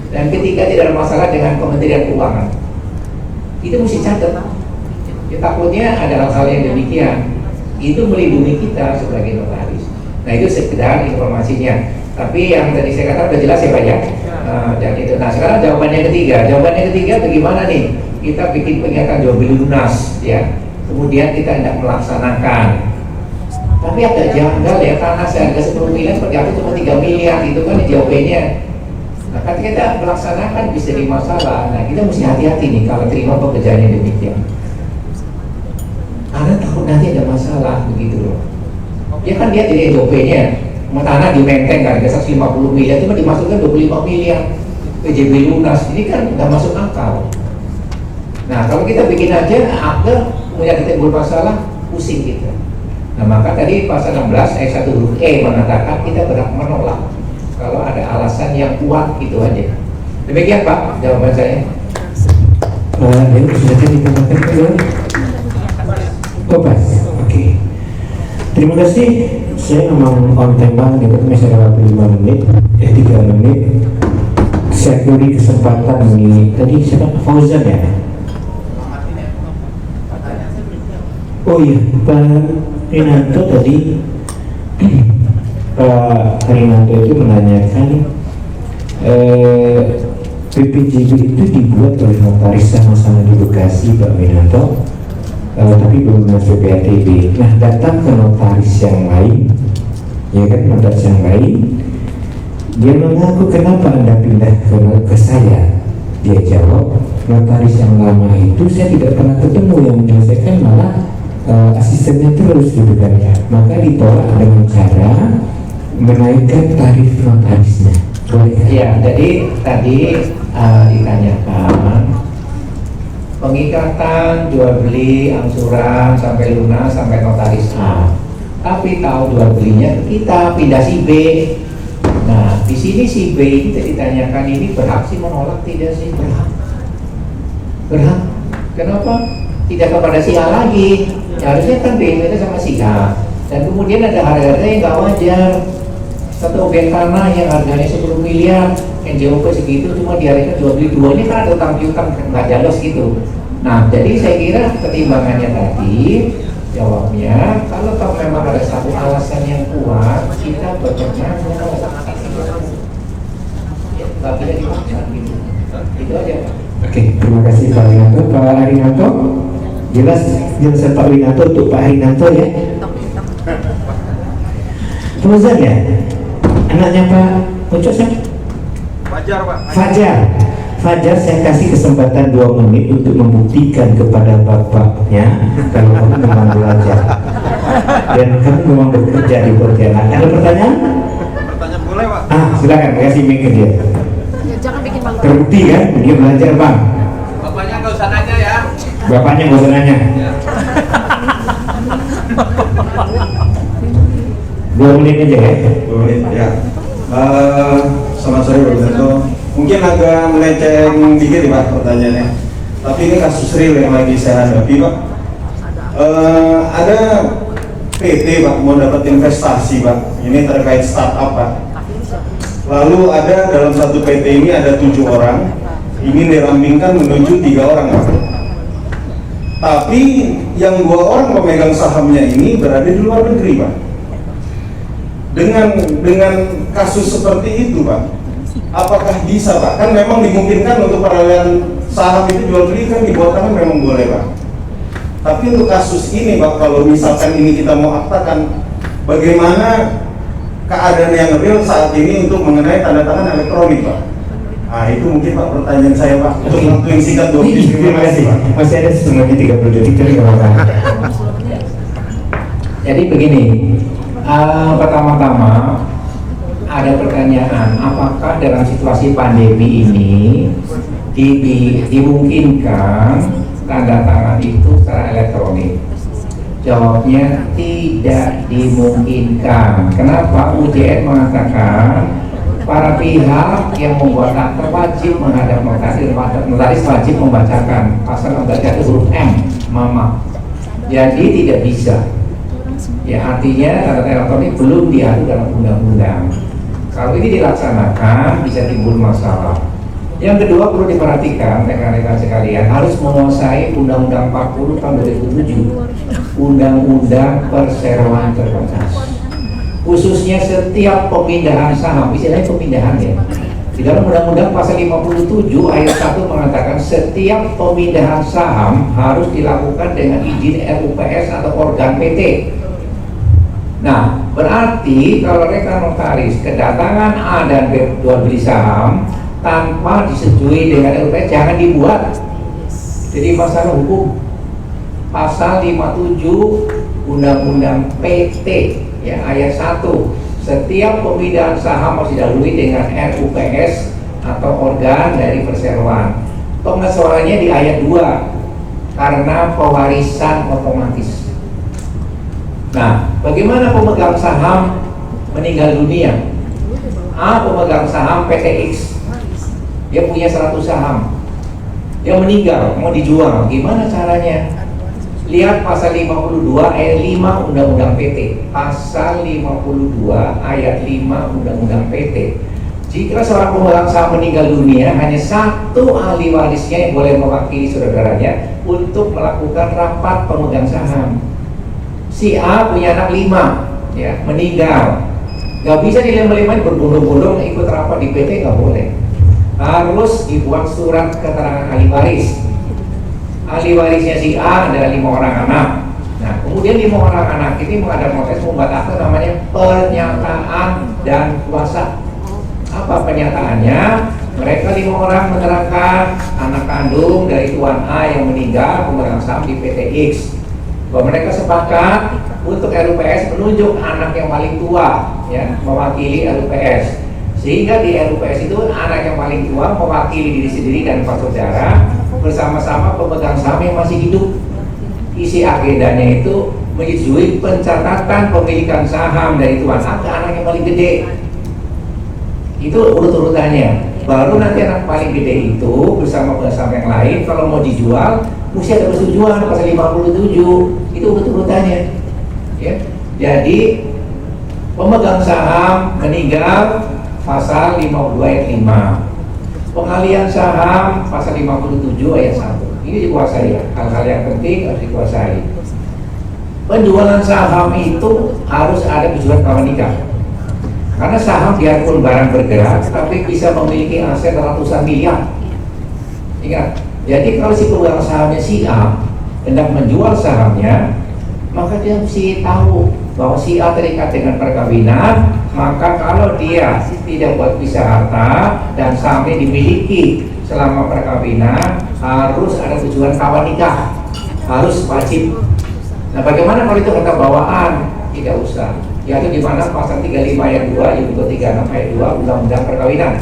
Dan ketiga, tidak ada masalah dengan Kementerian Keuangan. Itu mesti catat. Ya, takutnya ada hal-hal yang demikian. Itu melindungi kita sebagai notaris. Nah, itu sekedar informasinya. Tapi yang tadi saya katakan sudah jelas ya Pak ya. Dan itu. Nah, sekarang jawabannya ketiga. Jawabannya ketiga bagaimana nih? Kita bikin pernyataan jual beli lunas, ya. Kemudian kita tidak melaksanakan. Tapi agak janggal ya, tanah seharga 10 miliar seperti apa cuma 3 miliar, itu kan JOP-nya. Nah, kan kita melaksanakan bisa jadi masalah. Nah, kita mesti hati-hati nih kalau terima pekerjaan yang demikian. Karena takut nanti ada masalah begitu loh. Ya kan dia jadi JOP-nya, tanah di Menteng kan, 150 miliar, cuma dimasukkan 25 miliar. PJB lunas, ini kan nggak masuk akal. Nah, kalau kita bikin aja akte, kemudian kita timbul masalah, pusing kita. Nah, maka tadi pasal 16 ayat 1 huruf E mengatakan kita berhak menolak kalau ada alasan yang kuat, gitu aja. Demikian Pak, jawaban saya. Yang sudah ditambahkan kedua. Pas, oke. Terima kasih. Saya memang on time banget, kita masih ada waktu 5 menit, 3 menit. Saya beri kesempatan ini. Tadi siapa? Fauzan ya? Oh iya, Pak Rinanto tadi Pak Rinanto itu menanyakan PPJB itu dibuat oleh notaris sama-sama di Bekasi, Pak Rinanto, tapi belum masuk PPATB. Nah, datang ke notaris yang lain, ya kan, notaris yang lain, dia mengaku, kenapa Anda pindah ke saya? Dia jawab, notaris yang lama itu saya tidak pernah ketemu, yang menyelesaikan malah asistennya terus gitu kan ya. Maka ditolak dengan cara menaikkan tarif notarisnya. Boleh? Ya, jadi tadi ditanyakan pengikatan jual beli angsuran sampai lunas sampai notaris A. Tapi tahu jual belinya kita pindah si B. Nah, di sini si B kita ditanyakan ini berhak sih menolak tidak sih? Berhak. Berhak. Kenapa? Tidak kepada si A lagi. Ya, harusnya kan B itu sama si A. Dan kemudian ada harga-harga yang nggak wajar. Satu objek tanah yang harganya 10 miliar, NJOP segitu cuma diharapkan jual beli 2, ini kan ada utang piutang nggak jelas gitu. Nah, jadi saya kira pertimbangannya tadi jawabnya, kalau memang ada satu alasan yang kuat, kita berkenan menolak. Ya, nggak bisa dipaksa gitu. Itu aja Pak. Oke, terima kasih Pak Rinanto. Pak Rinanto, jelas jelasan Pak Rinanto untuk Pak Rinanto ya. Fauzan ya, anaknya Pak Ucok siapa? Fajar Pak. Fajar. Fajar, saya kasih kesempatan 2 menit untuk membuktikan kepada bapaknya kalau kamu memang belajar dan kamu memang bekerja di Pontianak. Ada pertanyaan? Pertanyaan boleh Pak? Silakan, kasih mic ke dia. Jangan bikin malu. Terbukti kan, dia belajar Bang. Bapaknya nggak usah nanya ya. Bapaknya nggak usah nanya. 2 menit aja ya. 2 menit ya. Selamat sore Pak Rinanto. Mungkin agak melenceng dikit Pak pertanyaannya. Tapi ini kasus real yang lagi saya hadapi Pak. Ada PT Pak mau dapat investasi Pak. Ini terkait startup Pak. Lalu ada dalam satu PT ini ada 7 orang. Ingin dirampingkan menuju 3 orang Pak. Tapi yang 2 orang pemegang sahamnya ini berada di luar negeri Pak. Dengan kasus seperti itu Pak, apakah bisa Pak? Kan memang dimungkinkan untuk peralihan saham itu jual beli kan di bawah tangan memang boleh Pak. Tapi untuk kasus ini Pak, kalau misalkan ini kita mau aktakan, bagaimana keadaan yang real saat ini untuk mengenai tanda tangan elektronik Pak? Nah itu mungkin Pak pertanyaan saya Pak. Untuk waktu yang singkat 2 menit. Terima kasih. Masih ada setengahnya 30 detik dari kawan-kawan. Jadi begini, pertama-tama ada pertanyaan, apakah dalam situasi pandemi ini dimungkinkan tanda tangan itu secara elektronik? Jawabnya tidak dimungkinkan. Kenapa? UJN mengatakan para pihak yang membuat akte wajib menghadap notaris wajib membacakan pasal 14 huruf M, mama. Jadi tidak bisa. Ya artinya tanda tangan elektronik belum diatur dalam undang-undang. Kalau ini dilaksanakan bisa timbul masalah. Yang kedua perlu diperhatikan rekan-rekan sekalian, harus menguasai Undang-Undang 40 tahun 2007, Undang-Undang Perseroan Terbatas. Khususnya setiap pemindahan saham, istilahnya pemindahan ya. Di dalam Undang-Undang pasal 57 ayat 1 mengatakan setiap pemindahan saham harus dilakukan dengan izin RUPS atau organ PT. Nah, berarti kalau rekan notaris kedatangan A dan B jual beli saham tanpa disetujui dengan LPS, jangan dibuat. Jadi masalah hukum pasal 57 Undang-Undang PT ya ayat 1, setiap pemindahan saham harus didahului dengan RUPS atau organ dari perseroan. Pengecualiannya di ayat 2 karena pewarisan otomatis. Nah, bagaimana pemegang saham meninggal dunia? A pemegang saham PTX, dia punya 100 saham, dia meninggal mau dijual, gimana caranya? Lihat pasal 52 ayat 5 Undang-Undang PT. Pasal 52 ayat 5 Undang-Undang PT. Jika seorang pemegang saham meninggal dunia, hanya satu ahli warisnya yang boleh mewakili saudaranya untuk melakukan rapat pemegang saham. Si A punya anak 5 ya, meninggal, nggak bisa dilempar-lempar berbondong-bondong ikut rapat di PT, nggak boleh. Harus dibuat surat keterangan ahli waris. Ahli warisnya si A adalah 5 orang anak. Nah, kemudian 5 orang anak ini menghadap notaris membuat akte namanya pernyataan dan kuasa. Apa pernyataannya? Mereka 5 orang menerangkan anak kandung dari Tuan A yang meninggal pemegang saham di PTX, bahwa mereka sepakat untuk RUPS menunjuk anak yang paling tua ya mewakili RUPS, sehingga di RUPS itu anak yang paling tua mewakili diri sendiri dan 4 saudara bersama-sama pemegang saham yang masih hidup. Isi agendanya itu menyetujui pencatatan pemilikan saham dari Tuan A ke anak yang paling gede. Itu urut-urutannya. Baru nanti anak paling gede itu bersama pemegang saham yang lain kalau mau dijual mesti ada persetujuan pasal 57. Itu urut-urutannya ya. Jadi pemegang saham meninggal pasal 52 ayat 5, pengalihan saham pasal 57 ayat 1. Ini dikuasai ya, hal-hal yang penting harus dikuasai. Penjualan saham itu harus ada persetujuan kawan nikah, karena saham biarpun barang bergerak tapi bisa memiliki aset ratusan miliar. Ingat, jadi kalau si pemegang sahamnya si A hendak menjual sahamnya, maka dia mesti tahu bahwa si A terikat dengan perkawinan. Maka kalau dia tidak buat pisah harta dan sahamnya dimiliki selama perkawinan, harus ada tujuan kawan nikah, harus wajib. Nah, bagaimana kalau itu harta bawaan? Tidak usah. Yaitu di mana pasal 35 ayat 2, yaitu 36 ayat 2 Undang-Undang Perkawinan.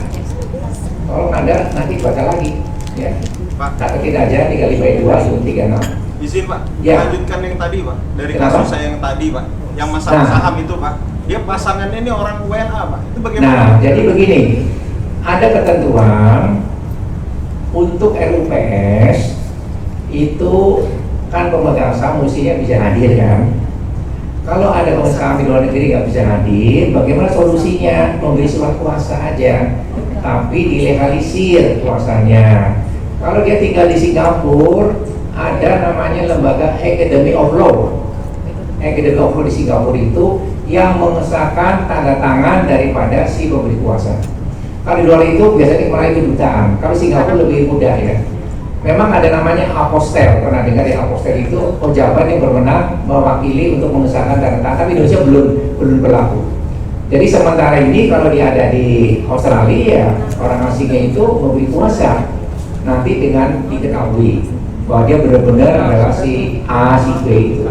Kalau ada nanti baca lagi ya. Pak, Catetin aja 35 ayat 2 yaitu 36. izin Pak, Ya. lanjutkan yang tadi Pak, dari Kenapa? kasus saya yang tadi Pak, yang masalah Nah. saham itu Pak, dia pasangannya ini orang WNA Pak, itu bagaimana? Nah, jadi begini, ada ketentuan untuk RUPS itu kan pemegang saham mestinya bisa hadir kan. Kalau ada pemegang saham di luar negeri nggak bisa hadir, bagaimana solusinya? Memberi surat kuasa aja, tapi dilegalisir kuasanya. Kalau dia tinggal di Singapura, ada namanya lembaga Academy of Law. Academy of Law di Singapura itu yang mengesahkan tanda tangan daripada si pemberi kuasa. Kalau di luar itu biasanya melalui kedutaan. Kalau Singapura lebih mudah ya. Memang ada namanya apostel, pernah dengar ya? Apostel itu pejabat yang berwenang mewakili untuk mengesahkan tanda tangan, tapi Indonesia belum berlaku. Jadi sementara ini kalau dia ada di Australia, orang asingnya itu memberi kuasa nanti dengan diketahui bahwa dia benar-benar adalah si A, si B itu.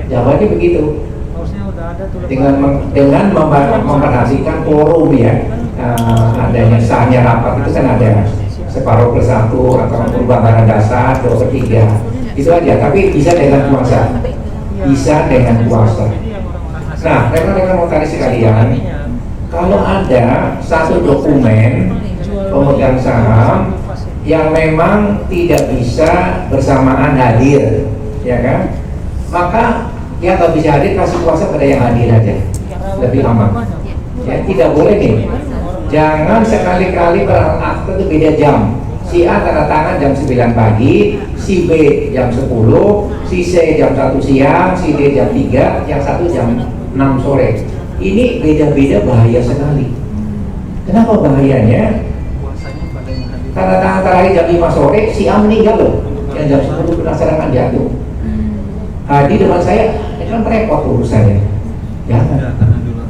Jawabannya begitu. Dengan memperhatikan forum ya, adanya sahnya rapat itu kan ada separuh plus 1 atau perubahan dasar 2/3 itu aja, tapi bisa dengan kuasa, bisa dengan kuasa. Nah, rekan-rekan notaris sekalian, kalau ada satu dokumen pemegang saham yang memang tidak bisa bersamaan hadir, ya kan, maka yang nggak bisa hadir kasih kuasa pada yang hadir aja, lebih aman. Ya, tidak boleh nih. Jangan sekali-kali berakte itu beda jam. Si A tanda tangan jam 9 pagi, si B jam 10, si C jam 1 siang, si D jam 3, yang satu jam 6 sore. Ini beda-beda, bahaya sekali. Kenapa bahayanya? Tanda tangan terakhir jam 5 sore, si A meninggal loh. Yang jam 10 penasaran jatuh. Hadir depan saya, itu kan repot urusannya. Jangan.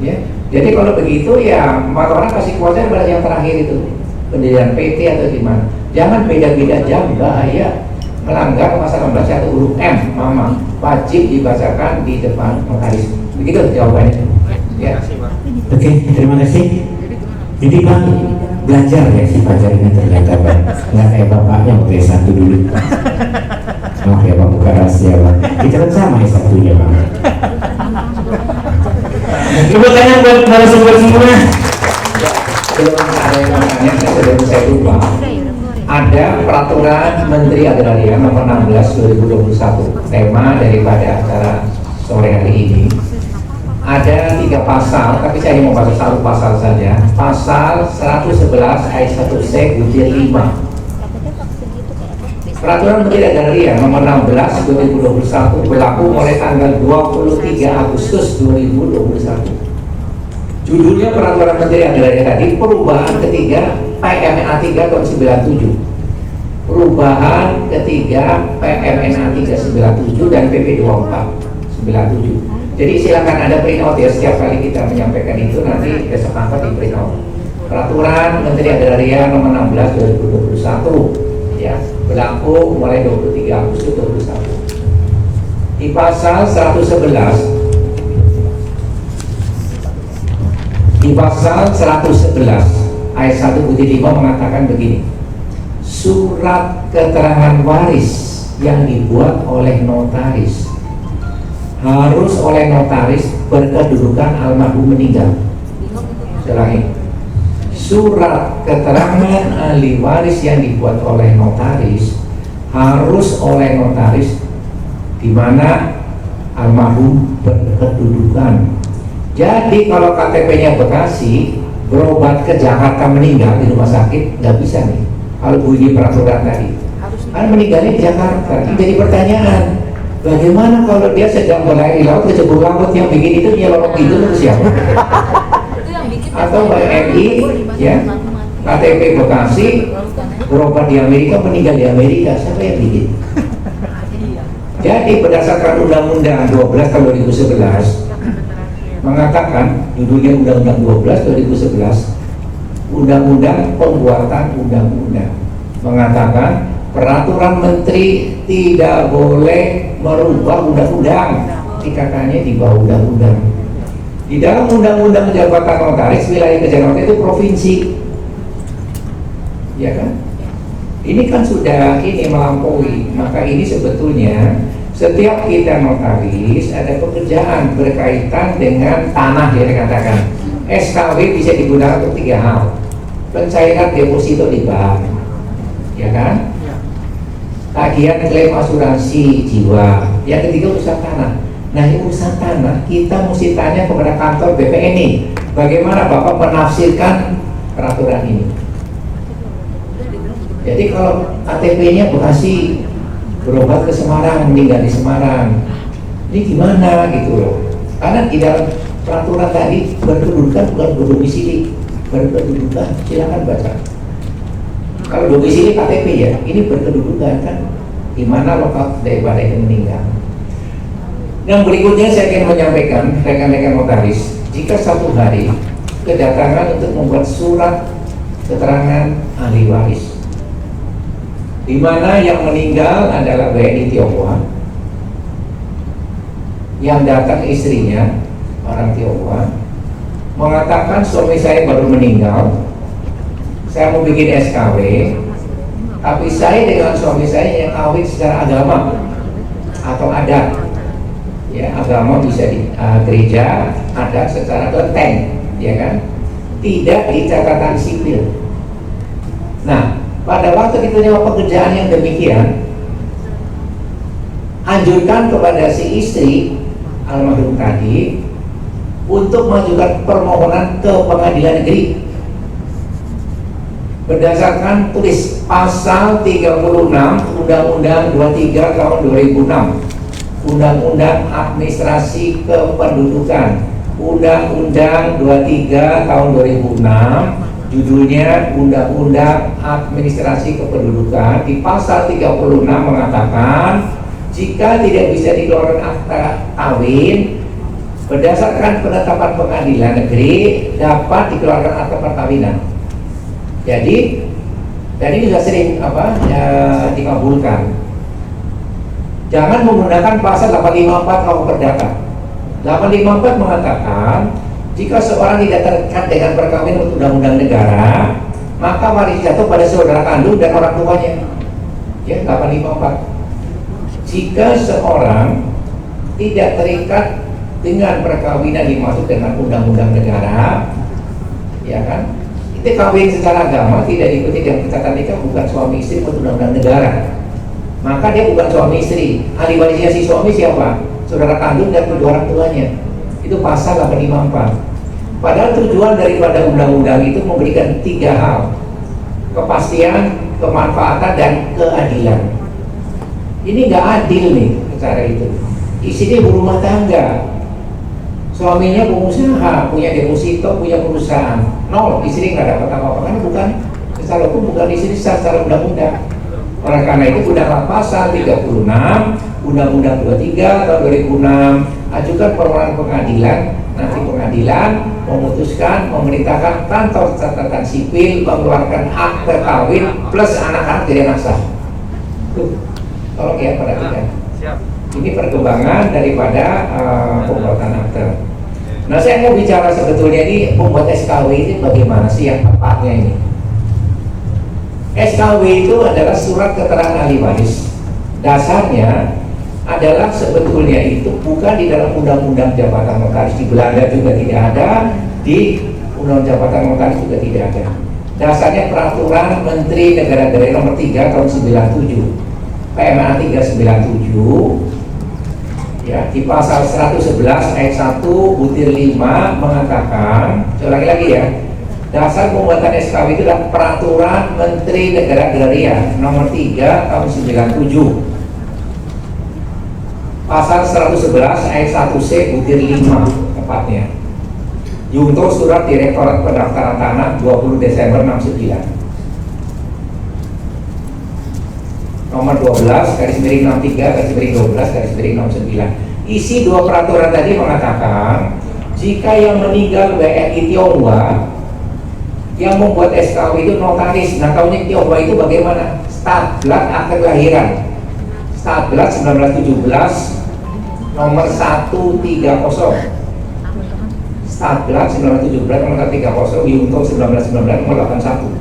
Ya. Jadi kalau begitu ya 4 orang kasih kuota pada yang terakhir itu pendirian PT atau di mana. Jangan beda-beda jam, bahaya, melanggar pasal 16 huruf M, mama, wajib dibacakan di depan notaris. Begitu jawabannya. Ya. Oke, terima kasih. Jadi Bang, belajar ya si Fajar ini ternyata Bang. Nggak kayak bapaknya waktu S1 dulu. Maaf ya Bang, buka rahasia Bang. Kita kan sama S1-nya Bang. Tepuk tangan buat narasumber semua. Belum ada yang namanya, saya lupa. Ada peraturan Menteri Agraria nomor 16 2021. Tema daripada acara sore hari ini. Ada 3 pasal, tapi saya hanya mau baca 1 pasal saja. Pasal 111 ayat 1C butir 5. Peraturan Menteri Agraria nomor 16 2021 berlaku mulai tanggal 23 Agustus 2021. Judulnya Peraturan Menteri Agraria tadi, perubahan ketiga PMNA 3 tahun 97. Perubahan ketiga PMNA 397 dan PP 24 97. Jadi silakan ada printout ya, setiap kali kita menyampaikan itu nanti besok angkat di printout. Peraturan Menteri Agraria nomor 16 2021 ya, berlaku mulai 23 Agustus 2021. Di pasal 111 ayat 1 butir 5 mengatakan begini. Surat keterangan waris yang dibuat oleh notaris harus oleh notaris berkedudukan almarhum meninggal. Ulangi. Surat keterangan ahli waris yang dibuat oleh notaris harus oleh notaris di mana almarhum berkedudukan. Jadi kalau KTP-nya Bekasi, berobat ke Jakarta meninggal di rumah sakit, nggak bisa nih. Kalau bunyi peraturan tadi, kan meninggalnya di Jakarta. Ini jadi pertanyaan, bagaimana kalau dia sedang berlari di laut, kecebur laut yang bikin itu nyelonok itu siapa? Atau MI, ya, KTP Bekasi, berobat di Amerika, meninggal di Amerika, siapa yang bikin? Jadi berdasarkan Undang-Undang 12 tahun 2011 mengatakan, judulnya Undang-Undang 12 2011, Undang-Undang Pembuatan Undang-Undang mengatakan peraturan menteri tidak boleh merubah undang-undang, tingkatannya di bawah undang-undang. Di dalam Undang-Undang Jabatan Notaris, wilayah kerja notaris itu provinsi, ya kan? Ini kan sudah ini melampaui, maka ini sebetulnya setiap kita notaris ada pekerjaan berkaitan dengan tanah, ya dikatakan. SKW bisa digunakan untuk 3 hal. Pencairan deposito di bank, ya kan? Tagihan klaim asuransi jiwa. Yang ketiga urusan tanah. Nah, ini urusan tanah kita mesti tanya kepada kantor BPN ini, bagaimana Bapak menafsirkan peraturan ini. Jadi kalau KTP-nya Bekasi, berobat ke Semarang, meninggal di Semarang, ini gimana gitu loh? Karena di dalam peraturan tadi berkedudukan bukan berdomisili, berkedudukan. Silakan baca. Kalau domisili KTP ya, ini berkedudukan kan, di mana lokal daripada yang meninggal. Yang berikutnya saya ingin menyampaikan rekan-rekan notaris, jika satu hari kedatangan untuk membuat surat keterangan ahli waris, di mana yang meninggal adalah WNI Tionghoa, yang datang istrinya orang Tionghoa, mengatakan suami saya baru meninggal, saya mau bikin SKW, tapi saya dengan suami saya yang kawin secara agama atau adat, ya agama bisa di gereja, adat secara kelenteng, ya kan, tidak di catatan sipil. Nah, pada waktu kita nyawa pekerjaan yang demikian, anjurkan kepada si istri almarhum tadi untuk mengajukan permohonan ke pengadilan negeri berdasarkan tulis pasal 36 Undang-Undang 23 tahun 2006, Undang-Undang Administrasi Kependudukan, Undang-Undang 23 tahun 2006, judulnya Undang-Undang Administrasi Kependudukan. Di pasal 36 mengatakan jika tidak bisa dikeluarkan akta kawin berdasarkan penetapan pengadilan negeri dapat dikeluarkan akta perkawinan. Jadi, dan ini sudah sering dikabulkan. Jangan menggunakan pasal 854 KUH Perdata. 854 mengatakan jika seorang tidak terikat dengan perkawinan undang-undang negara, maka waris jatuh pada saudara kandung dan orang tuanya. Ya, 854. Jika seorang tidak terikat dengan perkawinan dimaksud dengan undang-undang negara, ya kan? Itu kawin secara agama tidak diikuti dengan catatan nikah bukan suami istri menurut undang-undang negara. Maka dia bukan suami istri. Ahli warisnya si suami siapa? Saudara kandung dan kedua orang tuanya. Itu pasal 854. Padahal tujuan daripada undang-undang itu memberikan 3 hal: kepastian, kemanfaatan, dan keadilan. Ini nggak adil nih cara itu. Istrinya berumah tangga, suaminya pengusaha, punya deposito, punya perusahaan, nol, istri nggak dapat apa-apa karena bukan secara hukum, bukan istri secara undang-undang. Oleh karena itu undang pasal 36 Undang-Undang 23 tahun 2006 ajukan permohonan pengadilan. Nanti pengadilan memutuskan memerintahkan kantor catatan sipil mengeluarkan akte kawin plus anak-anak jadi anak sah. Tuh, tolong ya perhatikan. Ini perkembangan daripada pembuatan akte. Nah, saya mau bicara sebetulnya ini pembuat SKW ini bagaimana sih yang tepatnya ini? SKW itu adalah surat keterangan ahli waris. Dasarnya adalah sebetulnya itu bukan di dalam undang-undang jabatan notaris. Di Belanda juga tidak ada, di undang-undang jabatan notaris juga tidak ada. Dasarnya peraturan Menteri Negara Negara nomor 3 tahun 97, PMA 397, ya, di pasal 111 ayat 1 butir 5 mengatakan, saya ulangi lagi ya, dasar pembuatan SKW itu adalah peraturan Menteri Negara Agraria nomor 3 tahun 97, pasal 111 ayat 1C butir 5 tepatnya. Junto surat Direktorat Pendaftaran Tanah 20 Desember 69 nomor 12 garis miring 63 garis miring 12 garis miring 69. Isi dua peraturan tadi mengatakan jika yang meninggal WNI Tionghoa yang membuat SKW itu notaris. Nah, tahunya Tionghoa itu bagaimana? Statblad akte kelahiran Statblad 1917 nomor 130, Statblad 1917 nomor 130, Yunto 1919 nomor 81.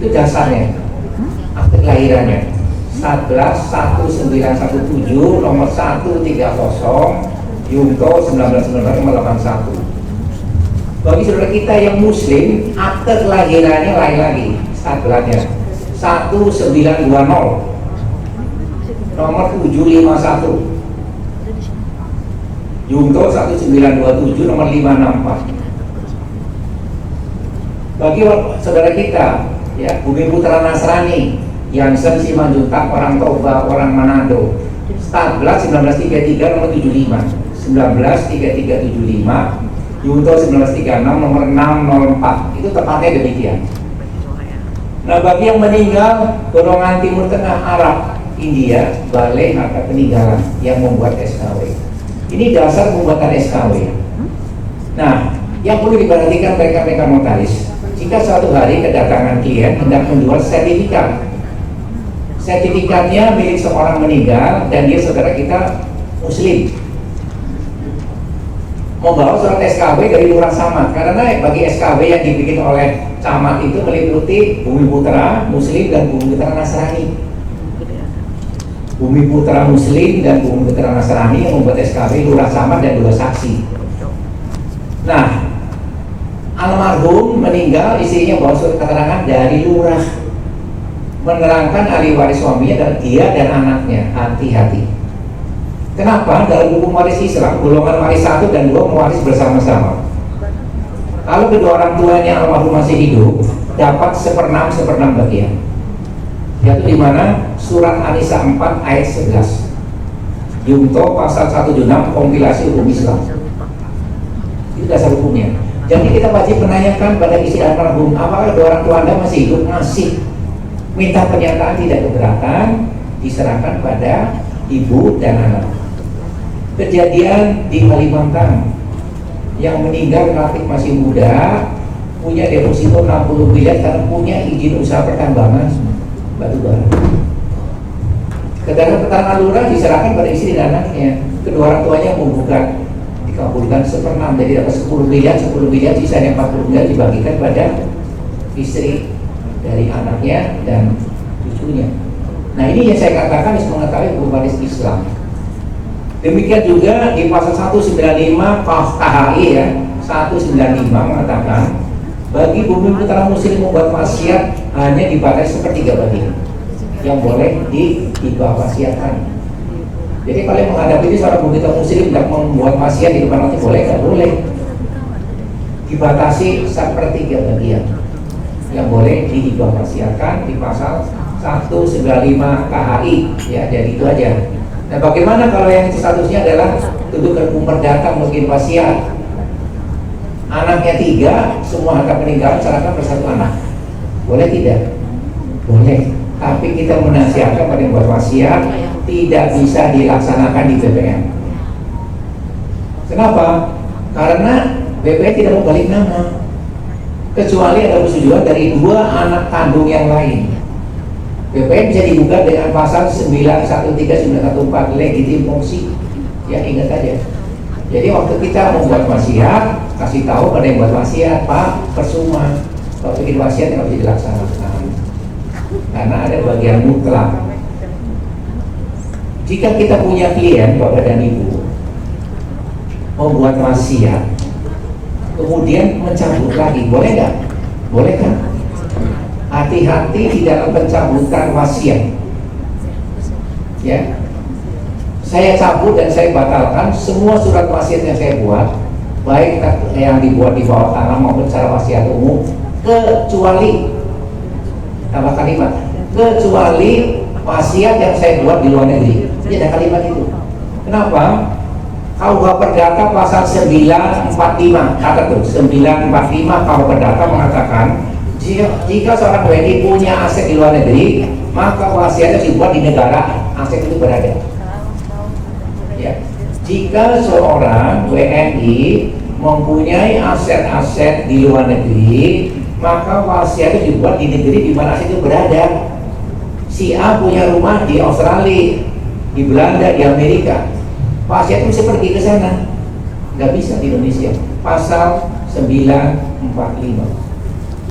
Itu dasarnya akte kelahirannya. Statblad 1917 nomor 130, Yunto 1919 nomor 81. Bagi saudara kita yang muslim, akte kelahirannya lain lagi. Statbladnya 1920 nomor 751, Yunto 1927 nomor 564. Bagi saudara kita, ya, Bumi Putra Nasrani, Yansen Simanjuntak, orang Toba, orang Manado, Statblad 1933 nomor 75, 193375, Yunto 1936 nomor 604. Itu tepatnya demikian. Nah, bagi yang meninggal golongan Timur Tengah, Arab, India, Balai Harta Peninggalan yang membuat SKW. Ini dasar pembuatan SKW. Nah, yang perlu diperhatikan mereka-mereka notaris, jika suatu hari kedatangan klien hendak menjual sertifikat, sertifikatnya milik seorang meninggal dan dia saudara kita muslim, membawa surat SKW dari Lurah Samad, karena bagi SKW yang dibikin oleh camat itu meliputi Bumi Putra Muslim dan Bumi Putra Nasrani. Bumi Putra Muslim dan Bumi Putra Nasrani yang membuat SKW Lurah Samad dan 2 saksi. Nah, almarhum meninggal, istrinya bawa surat keterangan dari lurah menerangkan ahli waris suaminya dan dia dan anaknya. Hati-hati. Kenapa? Dalam hukum waris Islam, golongan waris 1 dan 2 mewaris bersama-sama. Kalau kedua orang tuanya almarhum masih hidup, dapat 1/6 bagian. Yaitu di mana surat An-Nisa 4 ayat 11. Yunto pasal 176 kompilasi hukum Islam. Itu dasar hukumnya. Jadi kita wajib menanyakan pada istri almarhum, apakah kedua orang tua Anda masih hidup? Masih. Minta pernyataan tidak keberatan, diserahkan pada ibu dan anak. Kejadian di Kalimantan, yang meninggal relatif masih muda, punya deposito 60 miliar karena punya izin usaha pertambangan batu bara. Keterangan lurah diserahkan pada istri dan anaknya. Kedua orang tuanya menggugat, dikabulkan 1/6, jadi dapat 10 miliar, sisanya 40 miliar dibagikan pada istri dari anaknya dan cucunya. Nah, ini yang saya katakan harus mengetahui hukum waris Islam. Demikian juga di pasal 195 KHI ya, 195 mengatakan bagi bumi putra muslim membuat maksiat hanya dibatasi sepertiga bagian yang boleh dihibah wasiatkan. Jadi kalau yang menghadapi ini seorang bumi putra muslim tidak membuat maksiat di depan nanti boleh nggak boleh, dibatasi sepertiga bagian yang boleh dihibah wasiatkan di pasal 195 KHI ya, jadi itu aja. Nah, bagaimana kalau yang statusnya adalah kedudukan perdata mungkin wasiat, anaknya 3, semua harta peninggalan serahkan bersatu anak, boleh tidak? Boleh, tapi kita menasihatkan pada yang buat wasiat tidak bisa dilaksanakan di BPN. Kenapa? Karena BPN tidak mau balik nama kecuali ada persetujuan dari 2 anak kandung yang lain. BPN bisa digugat dengan pasal 913, 914 legitim fungsi. Ya, ingat aja. Jadi waktu kita membuat wasiat, kasih tahu pada yang buat wasiat, Pak, percuma kalau bikin wasiat yang harus dilaksanakan karena ada bagian mutlak. Jika kita punya klien, Bapak dan Ibu, membuat wasiat kemudian mencabut lagi, boleh nggak? Boleh kan? Hati-hati di dalam pencabutan wasiat. Ya, saya cabut dan saya batalkan semua surat wasiat yang saya buat, baik yang dibuat di bawah tanah maupun secara wasiat umum, kecuali tambah kalimat, kecuali wasiat yang saya buat di luar negeri. Ini ada kalimat itu. Kenapa? KUH Perdata pasal 945, kata tuh 945 KUH Perdata mengatakan jika seorang WNI punya aset di luar negeri, maka wasiatnya dibuat di negara aset itu berada. Ya. Jika seorang WNI mempunyai aset-aset di luar negeri, maka wasiatnya dibuat di negeri di mana aset itu berada. Si A punya rumah di Australia, di Belanda, di Amerika, wasiat itu bisa pergi ke sana, nggak bisa di Indonesia. Pasal 945.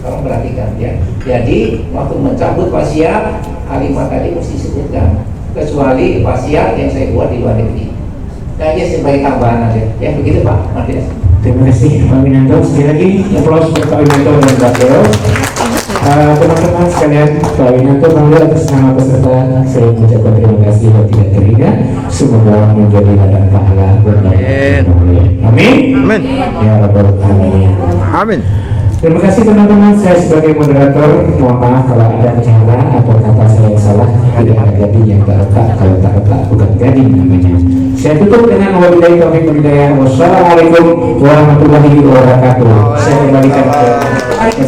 Tolong perhatikan ya. Jadi waktu mencabut wasiat, kalimat tadi mesti disebutkan kecuali wasiat yang saya buat di luar negeri. Nah, ya sebagai tambahan aja. Ya begitu Pak Matias. Terima kasih Pak Winanto. Sekali lagi aplaus untuk Pak Winanto dan Pak Teo. Teman-teman sekalian, Pak Winanto melalui atas nama peserta saya mengucapkan terima kasih yang tidak terhingga. Semoga menjadi ladang pahala bagi Amin. Amin. Ya Rabbal Alamin. Amin. Terima kasih teman-teman, saya sebagai moderator mohon maaf kalau ada cara atau kata saya yang salah. Tidak ada gading yang tak retak, kalau tak retak bukan gading namanya. Saya tutup dengan wabillahi taufiq wal hidayah. Wassalamualaikum warahmatullahi wabarakatuh. Saya kembalikan ke